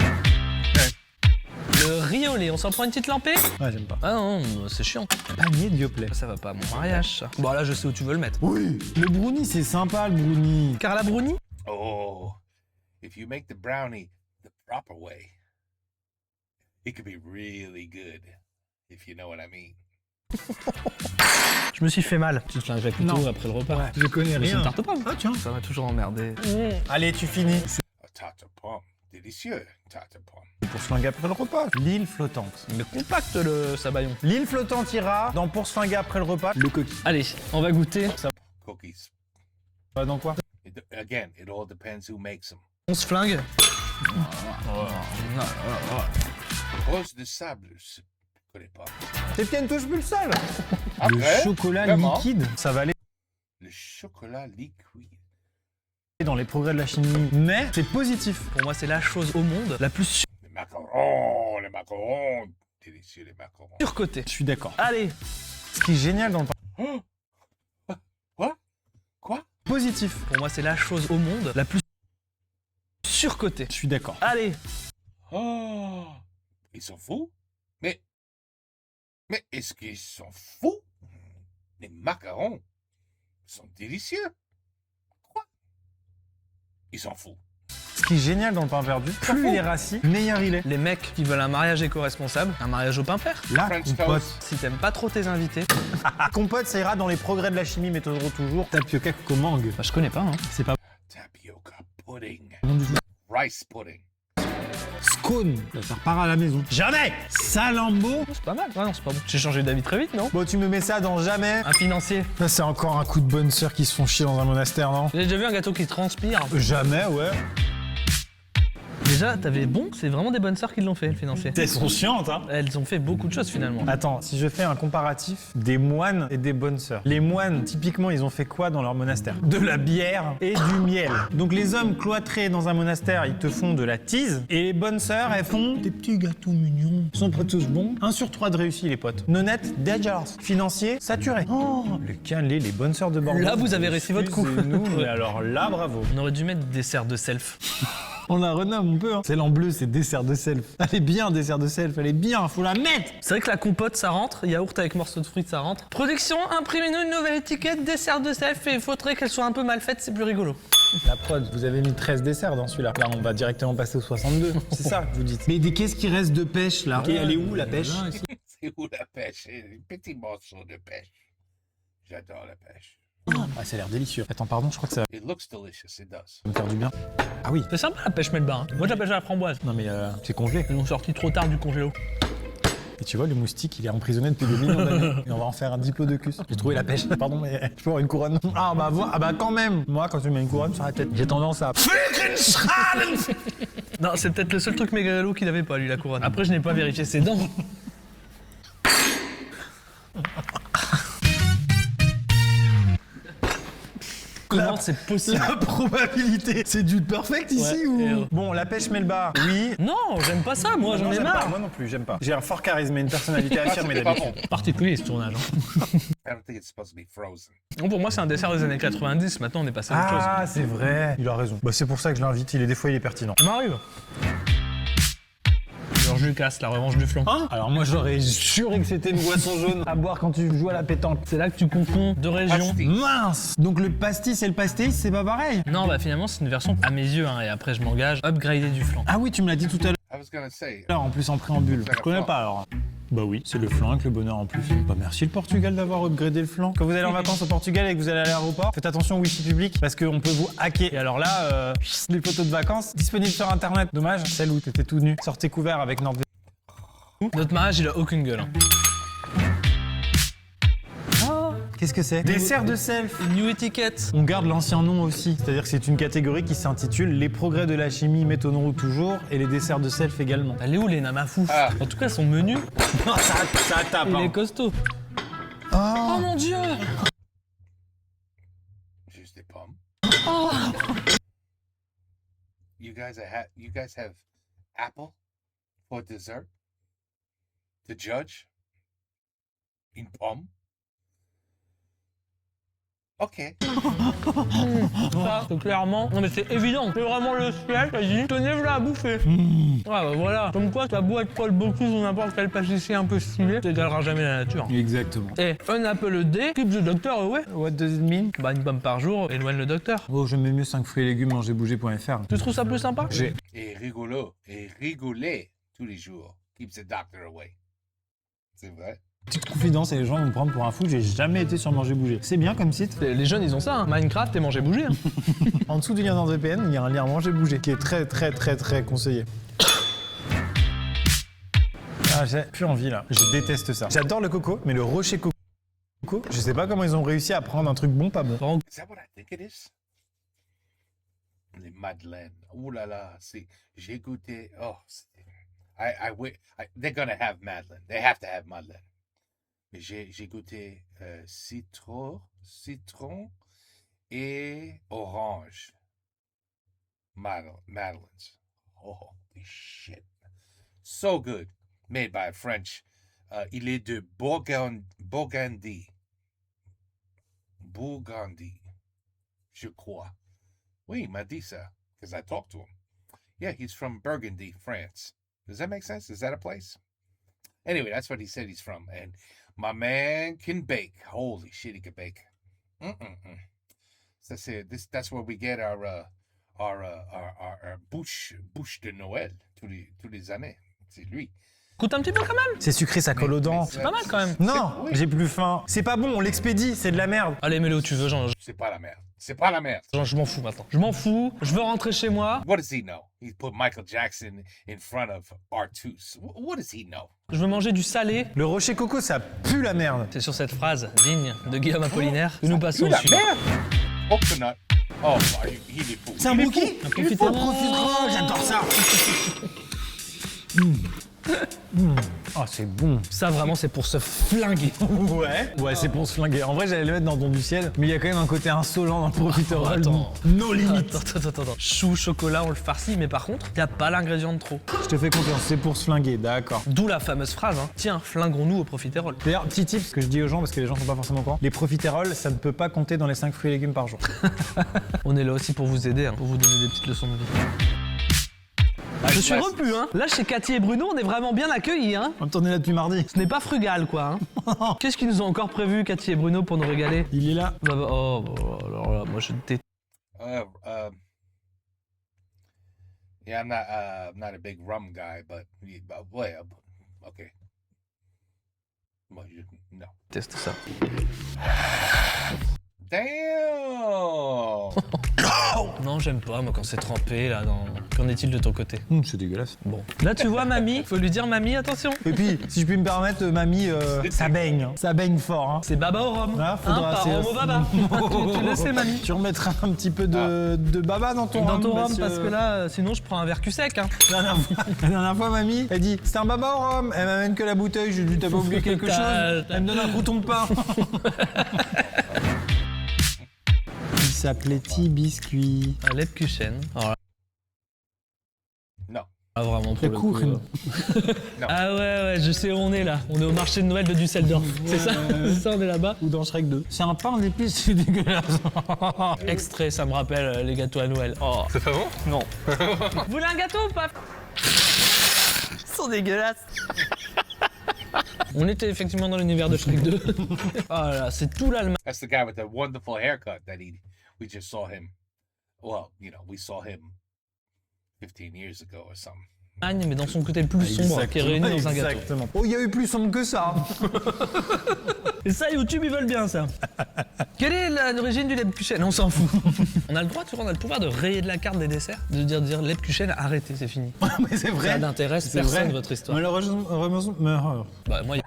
Speaker 3: Le riz au lait, on s'en prend une petite lampée?
Speaker 2: Ouais j'aime pas.
Speaker 3: Ah non, c'est chiant.
Speaker 2: Panier de Yoplait.
Speaker 3: Ça va pas à mon mariage ça. Bon là je sais où tu veux le mettre.
Speaker 2: Oui, le brownie c'est sympa le brownie.
Speaker 3: Carla Bruni?
Speaker 1: Oh, if you make the brownie the proper way, it could be really good, if you know what I mean.
Speaker 3: Je me suis fait mal. Tu te fais un Jacques
Speaker 2: Non.
Speaker 3: Cousteau après le repas.
Speaker 2: Ouais, je connais
Speaker 3: Mais c'est une
Speaker 2: rien.
Speaker 3: tarte aux pommes.
Speaker 2: Ah tiens.
Speaker 3: Ça m'a toujours emmerdé.
Speaker 2: Allez tu finis.
Speaker 1: A tarte aux pommes, délicieux, tarte aux pommes.
Speaker 2: Pour se flinguer après le repas. L'île flottante.
Speaker 3: Mais compacte le sabayon.
Speaker 2: L'île flottante ira dans pour se flinguer après le repas. Le coquille.
Speaker 3: Allez, on va goûter.
Speaker 1: Cookies.
Speaker 2: Va dans quoi?
Speaker 1: Again, it all depends who makes them.
Speaker 3: On se flingue.
Speaker 1: Rose de sable, je connais pas.
Speaker 2: C'est qu'il y a une touche plus sale.
Speaker 1: Après,
Speaker 2: Le chocolat
Speaker 1: vraiment,
Speaker 2: liquide, ça va aller
Speaker 1: le chocolat liquide.
Speaker 2: dans les progrès de la chimie, mais c'est positif.
Speaker 3: Pour moi, c'est la chose au monde la plus
Speaker 1: Les macarons, délicieux les macarons.
Speaker 3: surcotée.
Speaker 2: Je suis d'accord.
Speaker 3: Allez,
Speaker 2: Ce qui est génial dans le
Speaker 1: Quoi?
Speaker 2: positif.
Speaker 3: pour moi, c'est la chose au monde la plus surcotée.
Speaker 2: Je suis d'accord.
Speaker 3: Allez,
Speaker 1: Oh, ils sont fous? Mais est-ce qu'ils sont fous? Les macarons sont délicieux. Quoi? Ils sont fous.
Speaker 2: Ce qui est génial dans le pain perdu, plus il est rassis, meilleur il est.
Speaker 3: les mecs qui veulent un mariage éco-responsable, un mariage au pain fer.
Speaker 2: La
Speaker 1: French
Speaker 2: compote.
Speaker 1: toast.
Speaker 3: Si t'aimes pas trop tes invités,
Speaker 2: Compote, ça ira dans les progrès de la chimie, mais toujours tapioca coco mangue.
Speaker 3: bah je connais pas. Hein.
Speaker 2: C'est pas
Speaker 1: Tapioca pudding.
Speaker 2: bon du tout.
Speaker 1: Rice pudding.
Speaker 2: Scone, ça repart à la maison. Jamais. Salambo.
Speaker 3: C'est pas mal. Ouais, non, c'est pas bon. J'ai changé d'avis très vite, non?
Speaker 2: Bon, tu me mets ça dans jamais.
Speaker 3: Un financier.
Speaker 2: Là, c'est encore un coup de bonne sœur qui se font chier dans un monastère, non?
Speaker 3: J'ai déjà vu un gâteau qui transpire.
Speaker 2: Jamais, ouais.
Speaker 3: Déjà, t'avais bon, c'est vraiment des bonnes sœurs qui l'ont fait, le financier.
Speaker 2: Elles sont chiantes, hein.
Speaker 3: Elles ont fait beaucoup de choses finalement.
Speaker 2: Attends, si je fais un comparatif des moines et des bonnes sœurs. Les moines, typiquement, ils ont fait quoi dans leur monastère? De la bière et du miel. Donc les hommes cloîtrés dans un monastère, ils te font de la tease. Et les bonnes sœurs, elles font des petits gâteaux mignons. Ils sont pas tous bons. 1 sur 3 de réussi, les potes. Nonnette, dangerous. Financier, saturé. Oh, le canelé, les bonnes sœurs de Bordeaux.
Speaker 3: Là, vous avez réussi votre coup.
Speaker 2: Excusez-nous, mais alors là, bravo.
Speaker 3: On aurait dû mettre des serres de self.
Speaker 2: On la renomme, on peut. Hein. Celle en bleu, c'est dessert de self. Elle est bien, dessert de self. Elle est bien, faut la mettre.
Speaker 3: C'est vrai que la compote ça rentre, yaourt avec morceaux de fruits ça rentre. Production, imprimez-nous une nouvelle étiquette, dessert de self et il faudrait qu'elle soit un peu mal faite, c'est plus rigolo.
Speaker 2: La prod, vous avez mis 13 desserts dans celui-là. Là, on va directement passer au 62. C'est ça que vous dites. Mais qu'est-ce qui reste de pêche, là? Elle est où, la pêche?
Speaker 1: C'est où la pêche? C'est des petits morceaux de pêche. J'adore la pêche.
Speaker 2: Ah, ça a l'air délicieux. Attends, pardon, je crois que ça
Speaker 1: It looks delicious, it does.
Speaker 2: va me faire du bien. Ah oui.
Speaker 3: C'est sympa la pêche Melba. Hein. Moi j'appelle ça la framboise.
Speaker 2: Non, mais c'est congelé.
Speaker 3: Ils l'ont sorti trop tard du congélo.
Speaker 2: Et tu vois, le moustique, il est emprisonné depuis des millions d'années. Et on va en faire un diplodocus. J'ai trouvé la pêche. Pardon, mais je peux avoir une couronne. Ah bah quand même. Moi, quand tu mets une couronne sur la tête, j'ai tendance à...
Speaker 3: Non, c'est peut-être le seul truc mégalo qu'il avait pas lui la couronne. Après je n'ai pas vérifié ses dents. Comment c'est possible?
Speaker 2: La probabilité, c'est du perfect ici
Speaker 3: Ouais,
Speaker 2: ou...
Speaker 3: et oh.
Speaker 2: Bon, la pêche Melba, oui.
Speaker 3: Non, j'aime pas ça, moi, j'en
Speaker 2: Non,
Speaker 3: ai
Speaker 2: j'aime pas,
Speaker 3: marre.
Speaker 2: moi non plus, j'aime pas. J'ai un fort charisme et une personnalité affirmée
Speaker 1: C'était pas
Speaker 2: d'habitude.
Speaker 1: bon.
Speaker 3: Particulier ce tournage. Hein.
Speaker 1: I don't think it's supposed to be frozen.
Speaker 3: Bon, pour moi, c'est un dessert des années 90. Maintenant, on est passé à autre chose.
Speaker 2: Ah, c'est vrai. Il a raison. Bah, c'est pour ça que je l'invite, des fois il est pertinent.
Speaker 3: Ça m'arrive. Georges Lucas, la revanche du flanc.
Speaker 2: Hein? Alors moi j'aurais juré que c'était une boisson jaune à boire quand tu joues à la pétanque.
Speaker 3: C'est là que tu confonds deux régions.
Speaker 1: Pastis.
Speaker 2: Mince! Donc le pastis et le pastis, c'est pas pareil?
Speaker 3: Non, bah finalement, c'est une version, à mes yeux, hein, et après je m'engage, upgradée du flanc.
Speaker 2: Ah oui, tu me l'as dit tout à
Speaker 1: I was gonna say,
Speaker 2: l'heure, en plus en préambule. Je connais pas alors. Bah oui, c'est le flan avec le bonheur en plus. Bah merci le Portugal d'avoir upgradé le flan. Quand vous allez en vacances au Portugal et que vous allez à l'aéroport, faites attention au wifi public parce qu'on peut vous hacker. Et alors là, les photos de vacances disponibles sur internet. Dommage, celle où t'étais tout nu. Sortez couvert avec NordVPN.
Speaker 3: Notre mariage, il a aucune gueule. Hein.
Speaker 2: Qu'est-ce que c'est? Dessert de self.
Speaker 3: New Etiquette.
Speaker 2: On garde l'ancien nom aussi, c'est-à-dire que c'est une catégorie qui s'intitule Les progrès de la chimie m'étonneront toujours et les desserts de self également.
Speaker 3: Elle est où, les Namafou?
Speaker 1: Ah.
Speaker 3: En tout cas, son menu,
Speaker 2: Non, ça tape.
Speaker 3: il est costaud. Oh mon Dieu!
Speaker 1: juste des pommes.
Speaker 3: Oh.
Speaker 1: You guys have apple for dessert? To judge? Une pomme? Ok.
Speaker 3: Ça, c'est clairement... Non mais c'est évident, c'est vraiment le ciel, vas-y, tenez-vous à bouffer. Ah bah voilà, comme quoi t'as beau être Paul Bocuse ou n'importe quel pâtissier un peu stylé, t'égalera jamais la nature.
Speaker 2: Exactement.
Speaker 3: Et un apple day, keep the doctor away.
Speaker 2: What does it mean?
Speaker 3: Bah une pomme par jour, éloigne le docteur.
Speaker 2: Oh, j'aimais mieux 5 fruits et légumes mangerbouger.fr.
Speaker 3: Tu trouves ça plus sympa?
Speaker 2: J'ai.
Speaker 1: Et rigoler tous les jours. Keeps the doctor away. C'est vrai.
Speaker 2: Petite confidence et les gens vont me prendre pour un fou, j'ai jamais été sur Manger Bouger. C'est bien comme site.
Speaker 3: Les jeunes, ils ont ça, hein. Minecraft et manger bouger. Hein.
Speaker 2: En dessous du lien NordVPN, il y a un lien Manger Bouger qui est très conseillé. Ah, j'ai plus envie là. Je déteste ça. J'adore le coco, mais le rocher coco, je sais pas comment ils ont réussi à prendre un truc bon, pas bon.
Speaker 1: Is that what I think it is? Les madeleines. Ouh là là, c'est... J'ai goûté... Oh, they're gonna have madeleine. They have to have madeleine. Mais j'ai goûté citron et orange. Madeleines. Holy shit. So good. Made by a French. Il est de Bourgandie. Je crois. Oui, il m'a dit ça. Because I talked to him. Yeah, he's from Burgundy, France. Does that make sense? Is that a place? Anyway, that's what he said he's from. And my man can bake. Holy shit, he can bake. So that's where we get our bouche de Noël tous les années. C'est lui.
Speaker 3: Coûte un petit peu quand même.
Speaker 2: C'est sucré, ça colle aux dents.
Speaker 3: C'est pas mal quand même.
Speaker 2: Non,
Speaker 1: oui.
Speaker 2: j'ai plus faim. C'est pas bon, on l'expédie, c'est de la merde.
Speaker 3: Allez, mets-le où tu veux, Jean.
Speaker 1: C'est pas la merde. C'est pas la merde.
Speaker 3: Je m'en fous maintenant. Je m'en fous, je veux rentrer chez moi.
Speaker 1: What does he know? He put Michael Jackson in front of R2. What does he know?
Speaker 3: Je veux manger du salé.
Speaker 2: Le rocher coco, ça pue la merde.
Speaker 3: C'est sur cette phrase digne de Guillaume Apollinaire que nous passons au
Speaker 1: La
Speaker 3: suivant.
Speaker 1: merde! Coconut. Oh, il est fou.
Speaker 2: C'est un bouquet?
Speaker 3: Un profiterole.
Speaker 2: Profiterole, j'adore ça. Oh, c'est bon.
Speaker 3: Ça vraiment c'est pour se flinguer.
Speaker 2: Ouais, c'est pour se flinguer. En vrai, j'allais le mettre dans Don du ciel, mais il y a quand même un côté insolent dans le profiterole.
Speaker 3: Attends.
Speaker 2: No limite.
Speaker 3: Attends. Chou, chocolat, on le farcit, mais par contre, y a pas l'ingrédient de trop.
Speaker 2: Je te fais confiance, c'est pour se flinguer, d'accord.
Speaker 3: D'où la fameuse phrase, hein. Tiens, flinguons-nous au profiterole.
Speaker 2: D'ailleurs, petit tip que je dis aux gens parce que les gens sont pas forcément au courant. Les profiteroles, ça ne peut pas compter dans les 5 fruits et légumes par jour.
Speaker 3: On est là aussi pour vous aider, hein, pour vous donner des petites leçons de vie. Je suis repu, hein. Là, chez Cathy et Bruno, on est vraiment bien accueillis, hein.
Speaker 2: On est là depuis mardi.
Speaker 3: Ce n'est pas frugal, quoi, hein. Qu'est-ce qu'ils nous ont encore prévu, Cathy et Bruno, pour nous régaler?
Speaker 2: Il est là.
Speaker 3: Oh, alors là, moi je déteste.
Speaker 1: Yeah, I'm not a big rum guy, but okay. Well, no.
Speaker 3: Ça.
Speaker 1: Damn!
Speaker 3: Non, j'aime pas, moi, quand c'est trempé, là, dans... Qu'en est-il de ton côté?
Speaker 2: C'est dégueulasse.
Speaker 3: Bon. Là, tu vois, mamie, faut lui dire, mamie, attention.
Speaker 2: Et puis, si je puis me permettre, mamie, ça baigne. Hein. Ça baigne fort. Hein.
Speaker 3: C'est baba au rhum.
Speaker 2: Ah, faudra-
Speaker 3: Pas
Speaker 2: c'est-
Speaker 3: rhum au baba. tu le sais, mamie.
Speaker 2: Tu remettras un petit peu de baba dans ton
Speaker 3: Dans
Speaker 2: rhum.
Speaker 3: ton rhum,
Speaker 2: parce
Speaker 3: parce que là, sinon, je prends un verre cul sec, hein.
Speaker 2: La dernière fois, mamie, elle dit c'est un baba au rhum. Elle m'amène que la bouteille. Je lui dis t'as pas oublié quelque chose? Elle me donne un crouton de pain. s'appelait Biscuit.
Speaker 3: Un lait de Kuchen. Alors là,
Speaker 1: No.
Speaker 3: ah, vraiment pour
Speaker 2: Le
Speaker 3: le
Speaker 2: coup,
Speaker 3: coup.
Speaker 2: Ren.
Speaker 3: Ah ouais, je sais où on est là. On est au marché de Noël de Düsseldorf. C'est ça C'est ça, on est là-bas.
Speaker 2: Ou dans Shrek 2. C'est un pain d'épices, c'est dégueulasse.
Speaker 3: Extrait, ça me rappelle les gâteaux à Noël. Oh.
Speaker 5: C'est pas bon?
Speaker 3: Non. Vous voulez un gâteau ou pas? Ils sont dégueulasses. On était effectivement dans l'univers de Shrek 2. Oh là là, c'est tout l'Allemagne.
Speaker 1: That's the guy with the wonderful haircut that we just saw him. Well, we saw him 15 years ago or something.
Speaker 3: Mais dans son côté le plus sombre, qui est réuni dans un gâteau.
Speaker 2: Exactement. Oh, il y a eu plus sombre que ça.
Speaker 3: Et ça, YouTube, ils veulent bien ça. Quelle est l'origine du lait de Kuchen? On s'en fout. On a le droit, tu vois, on a le pouvoir de rayer de la carte des desserts, de dire lait de Kuchen, arrêtez, c'est fini.
Speaker 2: Mais c'est vrai.
Speaker 3: Ça n'intéresse
Speaker 2: C'est
Speaker 3: personne,
Speaker 2: vrai.
Speaker 3: votre histoire.
Speaker 2: Malheureusement,
Speaker 3: Bah, moi, il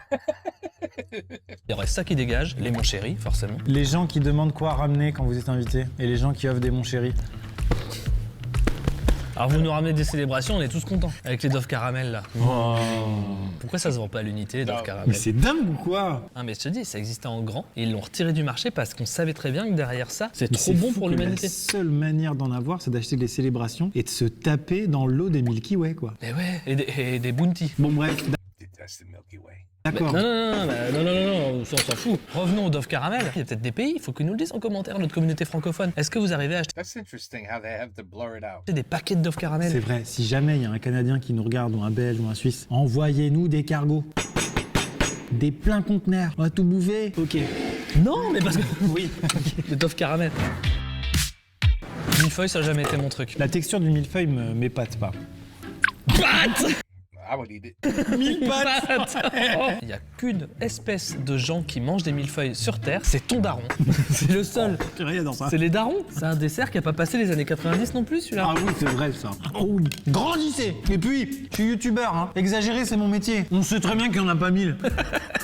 Speaker 3: y aurait ça qui dégage, les mon chéri, forcément.
Speaker 2: les gens qui demandent quoi ramener quand vous êtes invité et les gens qui offrent des mon chéri.
Speaker 3: Alors, vous nous ramenez des célébrations, on est tous contents. Avec les Dove Caramel, là. Pourquoi ça se vend pas à l'unité, les Dove
Speaker 1: Non.
Speaker 2: Mais
Speaker 3: Caramel?
Speaker 2: c'est dingue ou quoi?
Speaker 3: Ah, mais je te dis, ça existait en grand, et ils l'ont retiré du marché parce qu'on savait très bien que derrière ça, c'est
Speaker 2: Mais
Speaker 3: trop
Speaker 2: c'est
Speaker 3: bon
Speaker 2: fou
Speaker 3: pour
Speaker 2: que
Speaker 3: l'humanité.
Speaker 2: La seule manière d'en avoir, c'est d'acheter des célébrations et de se taper dans l'eau des Milky Way, quoi.
Speaker 3: Mais ouais, et des bounty.
Speaker 2: Bon, bref,
Speaker 1: That's the Milky Way.
Speaker 2: d'accord.
Speaker 3: Non, ça, on s'en fout. Revenons au Dove Caramel. Il y a peut-être des pays, il faut qu'ils nous le disent en commentaire, notre communauté francophone. Est-ce que vous arrivez à acheter
Speaker 1: That's interesting how they have to blur it out.
Speaker 3: des paquets de Dove Caramel?
Speaker 2: C'est vrai, si jamais il y a un Canadien qui nous regarde, ou un Belge, ou un Suisse, envoyez-nous des cargos. Des pleins conteneurs. On va tout bouffer. Ok.
Speaker 3: Non, mais parce que...
Speaker 2: Oui.
Speaker 3: Le Dove Caramel. Millefeuille, ça n'a jamais été mon truc.
Speaker 2: La texture du millefeuille m'épate pas.
Speaker 1: I would eat it.
Speaker 3: Il n'y a qu'une espèce de gens qui mangent des millefeuilles sur Terre, c'est ton daron. C'est le seul.
Speaker 2: C'est rien dans ça.
Speaker 3: C'est les darons. C'est un dessert qui a pas passé les années 90 non plus, celui-là.
Speaker 2: Ah oui, c'est vrai ça. Oh oui. Grandissez. Et puis, je suis youtubeur, hein. Exagérer, c'est mon métier. On sait très bien qu'il n'y en a pas 1000.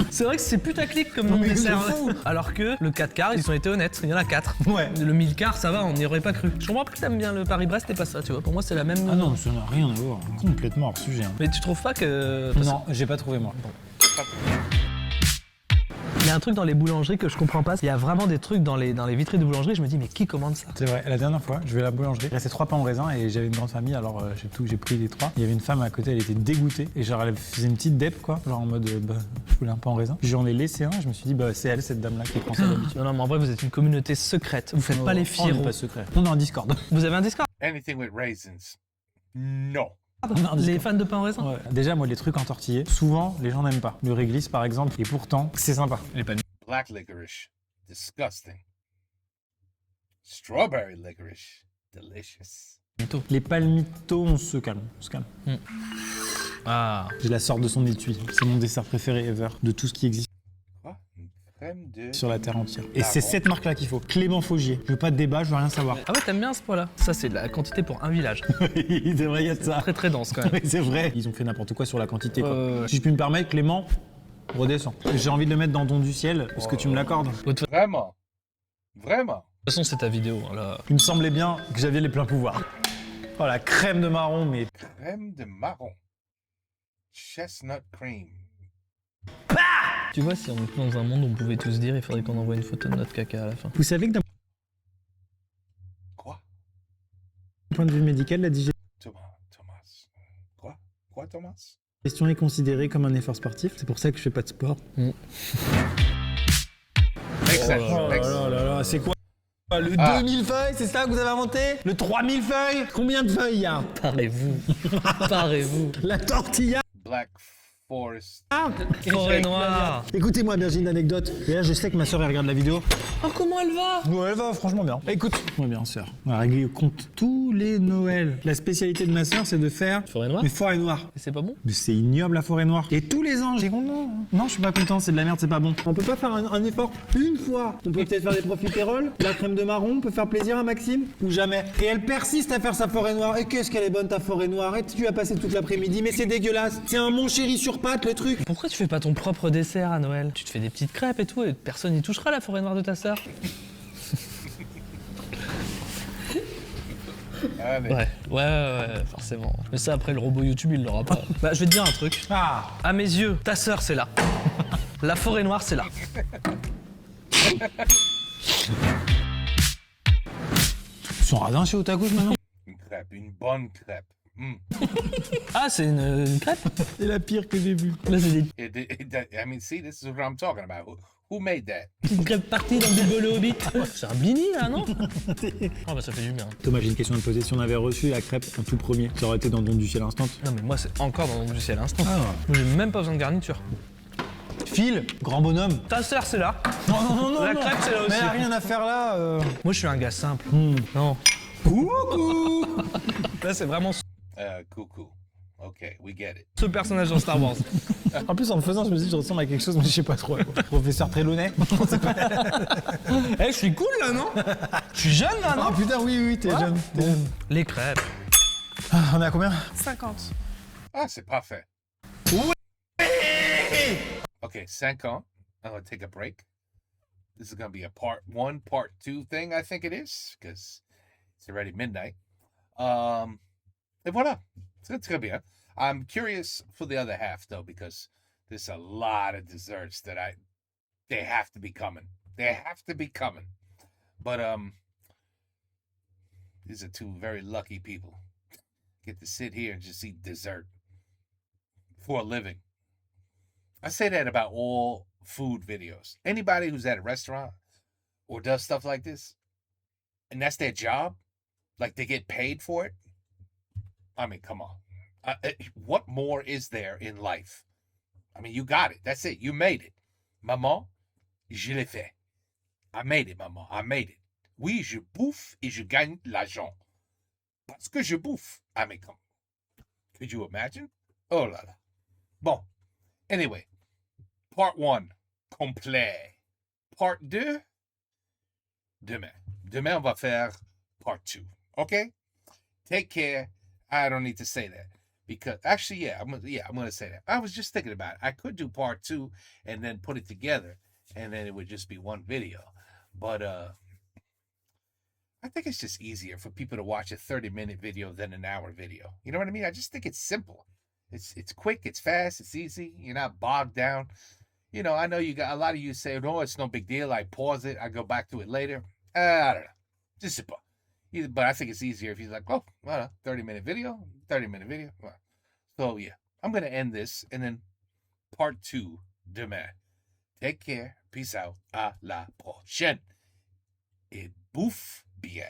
Speaker 3: C'est vrai que c'est putaclic comme nom de
Speaker 2: mais
Speaker 3: dessert.
Speaker 2: c'est fou.
Speaker 3: Alors que le 4 quarts, ils ont été honnêtes, il y en a 4.
Speaker 2: Ouais.
Speaker 3: Le 1000 quarts, ça va, on n'y aurait pas cru. Je comprends pas que t'aimes bien le Paris-Brest, c'est pas ça, tu vois. Pour moi, c'est la même.
Speaker 2: Ah non, ça n'a rien à voir. Complètement hors sujet. Hein.
Speaker 3: Mais tu trouves pas que.
Speaker 2: Non, j'ai pas trouvé moi.
Speaker 3: Il y a un truc dans les boulangeries que je comprends pas. Il y a vraiment des trucs dans les vitrines de boulangerie, je me dis, mais qui commande ça?
Speaker 2: C'est vrai, la dernière fois, je vais à la boulangerie, il restait 3 pains au raisin et j'avais une grande famille, alors j'ai pris les 3. Il y avait une femme à côté, elle était dégoûtée et genre elle faisait une petite dep quoi, genre en mode je voulais un pain au raisin. Puis j'en ai laissé un, je me suis dit c'est elle cette dame là qui prend ça d'habitude.
Speaker 3: Non, mais en vrai, vous êtes une communauté secrète. Vous faites pas les
Speaker 2: On n'est
Speaker 3: fiers.
Speaker 2: pas secret. On est en Discord.
Speaker 3: Vous avez un Discord?
Speaker 1: Anything with raisins. No.
Speaker 3: Les fans de pain au raisin?
Speaker 2: Ouais. Déjà moi les trucs entortillés, souvent les gens n'aiment pas. Le réglisse par exemple, et pourtant c'est sympa.
Speaker 1: Black licorice. Disgusting. Strawberry licorice. Delicious.
Speaker 2: Les palmitos, on se calme,
Speaker 3: Ah.
Speaker 2: J'ai la sorte de son étui, c'est mon dessert préféré ever, de tout ce qui existe
Speaker 1: Quoi? Une crème de...
Speaker 2: sur la terre entière. Et
Speaker 1: Ah
Speaker 2: c'est
Speaker 1: bon
Speaker 2: cette marque là qu'il faut, Clément Faugier. Je veux pas de débat, je veux rien savoir.
Speaker 3: Ah ouais, t'aimes bien ce poids-là? Ça, c'est de la quantité pour un village.
Speaker 2: Il devrait y être ça.
Speaker 3: Très très dense quand même.
Speaker 2: Oui, c'est vrai. Ils ont fait n'importe quoi sur la quantité. Quoi.
Speaker 3: Ouais.
Speaker 2: Si je puis me permettre, Clément, redescends. J'ai envie de le mettre dans Don du ciel. Est-ce que tu me l'accordes?
Speaker 3: De toute
Speaker 1: Vraiment? Vraiment?
Speaker 3: façon, c'est ta vidéo. Hein, là.
Speaker 2: Il me semblait bien que j'avais les pleins pouvoirs. Oh, la crème de marron, mais...
Speaker 1: Crème de marron. Chestnut cream.
Speaker 3: Tu vois, si on était dans un monde où on pouvait tous dire, il faudrait qu'on envoie une photo de notre caca à la fin.
Speaker 2: Vous savez que d'un
Speaker 1: Quoi?
Speaker 2: point de vue médical, la digestion
Speaker 1: Thomas. Quoi, Thomas?
Speaker 2: est considérée comme un effort sportif. C'est pour ça que je fais pas de sport.
Speaker 1: Makes sense. Makes sense.
Speaker 2: c'est quoi? Le
Speaker 1: Ah.
Speaker 2: 2000 feuilles, c'est ça que vous avez inventé? Le 3000 feuilles? Combien de feuilles il y a?
Speaker 3: Parez-vous. Parez-vous.
Speaker 2: La tortilla?
Speaker 1: Black Forest.
Speaker 3: Forêt noire.
Speaker 2: Écoutez-moi bien, j'ai une anecdote. Et là, je sais que ma soeur elle regarde la vidéo.
Speaker 3: Oh, comment elle va?
Speaker 2: Ouais, elle va franchement bien. Écoute-moi bien, sœur. On va régler le compte tous les Noëls. La spécialité de ma sœur, c'est de faire
Speaker 3: Forêt noire?
Speaker 2: des forêts noires.
Speaker 3: Et c'est pas bon?
Speaker 2: Mais c'est ignoble la forêt noire. Et tous les ans, j'ai content. Non, je suis pas content, c'est de la merde, c'est pas bon. On peut pas faire un effort une fois. On peut peut-être faire des profiteroles, la crème de marron, on peut faire plaisir à Maxime, ou jamais. Et elle persiste à faire sa forêt noire. Et qu'est-ce qu'elle est bonne ta forêt noire. Et tu as passé toute l'après-midi, mais c'est dégueulasse. C'est un mon chéri sur pattes le truc.
Speaker 3: Pourquoi tu fais pas ton propre dessert à Noël? Tu te fais des petites crêpes et tout, et personne n'y touchera la forêt noire de ta sœur.
Speaker 1: Allez.
Speaker 3: Ouais, forcément. Mais ça, après, le robot YouTube, il l'aura pas. Bah, je vais te dire un truc.
Speaker 2: Ah.
Speaker 3: À mes yeux, ta sœur, c'est là. La forêt noire, c'est là.
Speaker 2: Son radin chez Otakos maintenant.
Speaker 1: Une crêpe, une bonne crêpe.
Speaker 3: Ah, c'est une crêpe?
Speaker 2: C'est la pire que j'ai vue.
Speaker 3: Là, c'est des
Speaker 1: I mean, see, this is what I'm talking about. Who made that?
Speaker 3: petites crêpes parties dans des bols Hobbit. C'est un bini, là, non? Ah, bah, ça fait du bien.
Speaker 2: Thomas, j'ai une question à te poser. Si on avait reçu la crêpe en tout premier, ça aurait été dans Don du ciel instant.
Speaker 3: Non, mais moi, c'est encore dans du ciel instant.
Speaker 2: Ah.
Speaker 3: Moi, j'ai même pas besoin de garniture.
Speaker 2: Phil, grand bonhomme.
Speaker 3: Ta sœur, c'est là.
Speaker 2: Non,
Speaker 3: La crêpe, c'est là aussi.
Speaker 2: Mais y a rien à faire là.
Speaker 3: Moi, je suis un gars simple. Non.
Speaker 2: Coucou.
Speaker 3: Là, c'est vraiment
Speaker 1: Cuckoo. Okay, we get it.
Speaker 3: ce personnage dans Star Wars.
Speaker 2: En plus, en le faisant, je me suis dit, je ressemble à quelque chose, mais je sais pas trop. Professeur Trelawney.
Speaker 3: Eh, je suis cool, là, non? Je suis jeune, là,
Speaker 2: Oh
Speaker 3: non?
Speaker 2: putain, oui, t'es jeune. T'es jeune.
Speaker 3: Les crêpes.
Speaker 2: Ah, on est à combien?
Speaker 5: 50.
Speaker 1: Ah, c'est parfait. Okay, 5 ans. I'm going to take a break. This is going to be a part 1, part 2 thing, I think it is, because it's already midnight. Et voilà. C'est très bien. I'm curious for the other half, though, because there's a lot of desserts that they have to be coming. They have to be coming. But, these are two very lucky people. Get to sit here and just eat dessert for a living. I say that about all food videos. Anybody who's at a restaurant or does stuff like this, and that's their job, like they get paid for it. I mean, come on. What more is there in life? I mean, you got it. That's it. You made it. Maman, je l'ai fait. I made it, maman. I made it. Oui, je bouffe et je gagne l'argent. Parce que je bouffe. I mean, come on. Could you imagine? Oh là là. Bon. Anyway, part 1, complet. Part 2, demain. Demain, on va faire part 2. Okay? Take care. I don't need to say that. Because, actually, I'm going to say that. I was just thinking about it. I could do part 2 and then put it together, and then it would just be one video. But, I think it's just easier for people to watch a 30-minute video than an hour video. You know what I mean? I just think it's simple. It's quick, it's fast, it's easy. You're not bogged down. You know, I know you got a lot of you say, "No, it's no big deal. I pause it, I go back to it later." I don't know. Just simple. But I think it's easier if you're like, "Oh, well, 30-minute video, 30-minute video." Well, so yeah, I'm gonna end this and then part 2 demain. Take care. Peace out. À la prochaine. Et bouffe bien.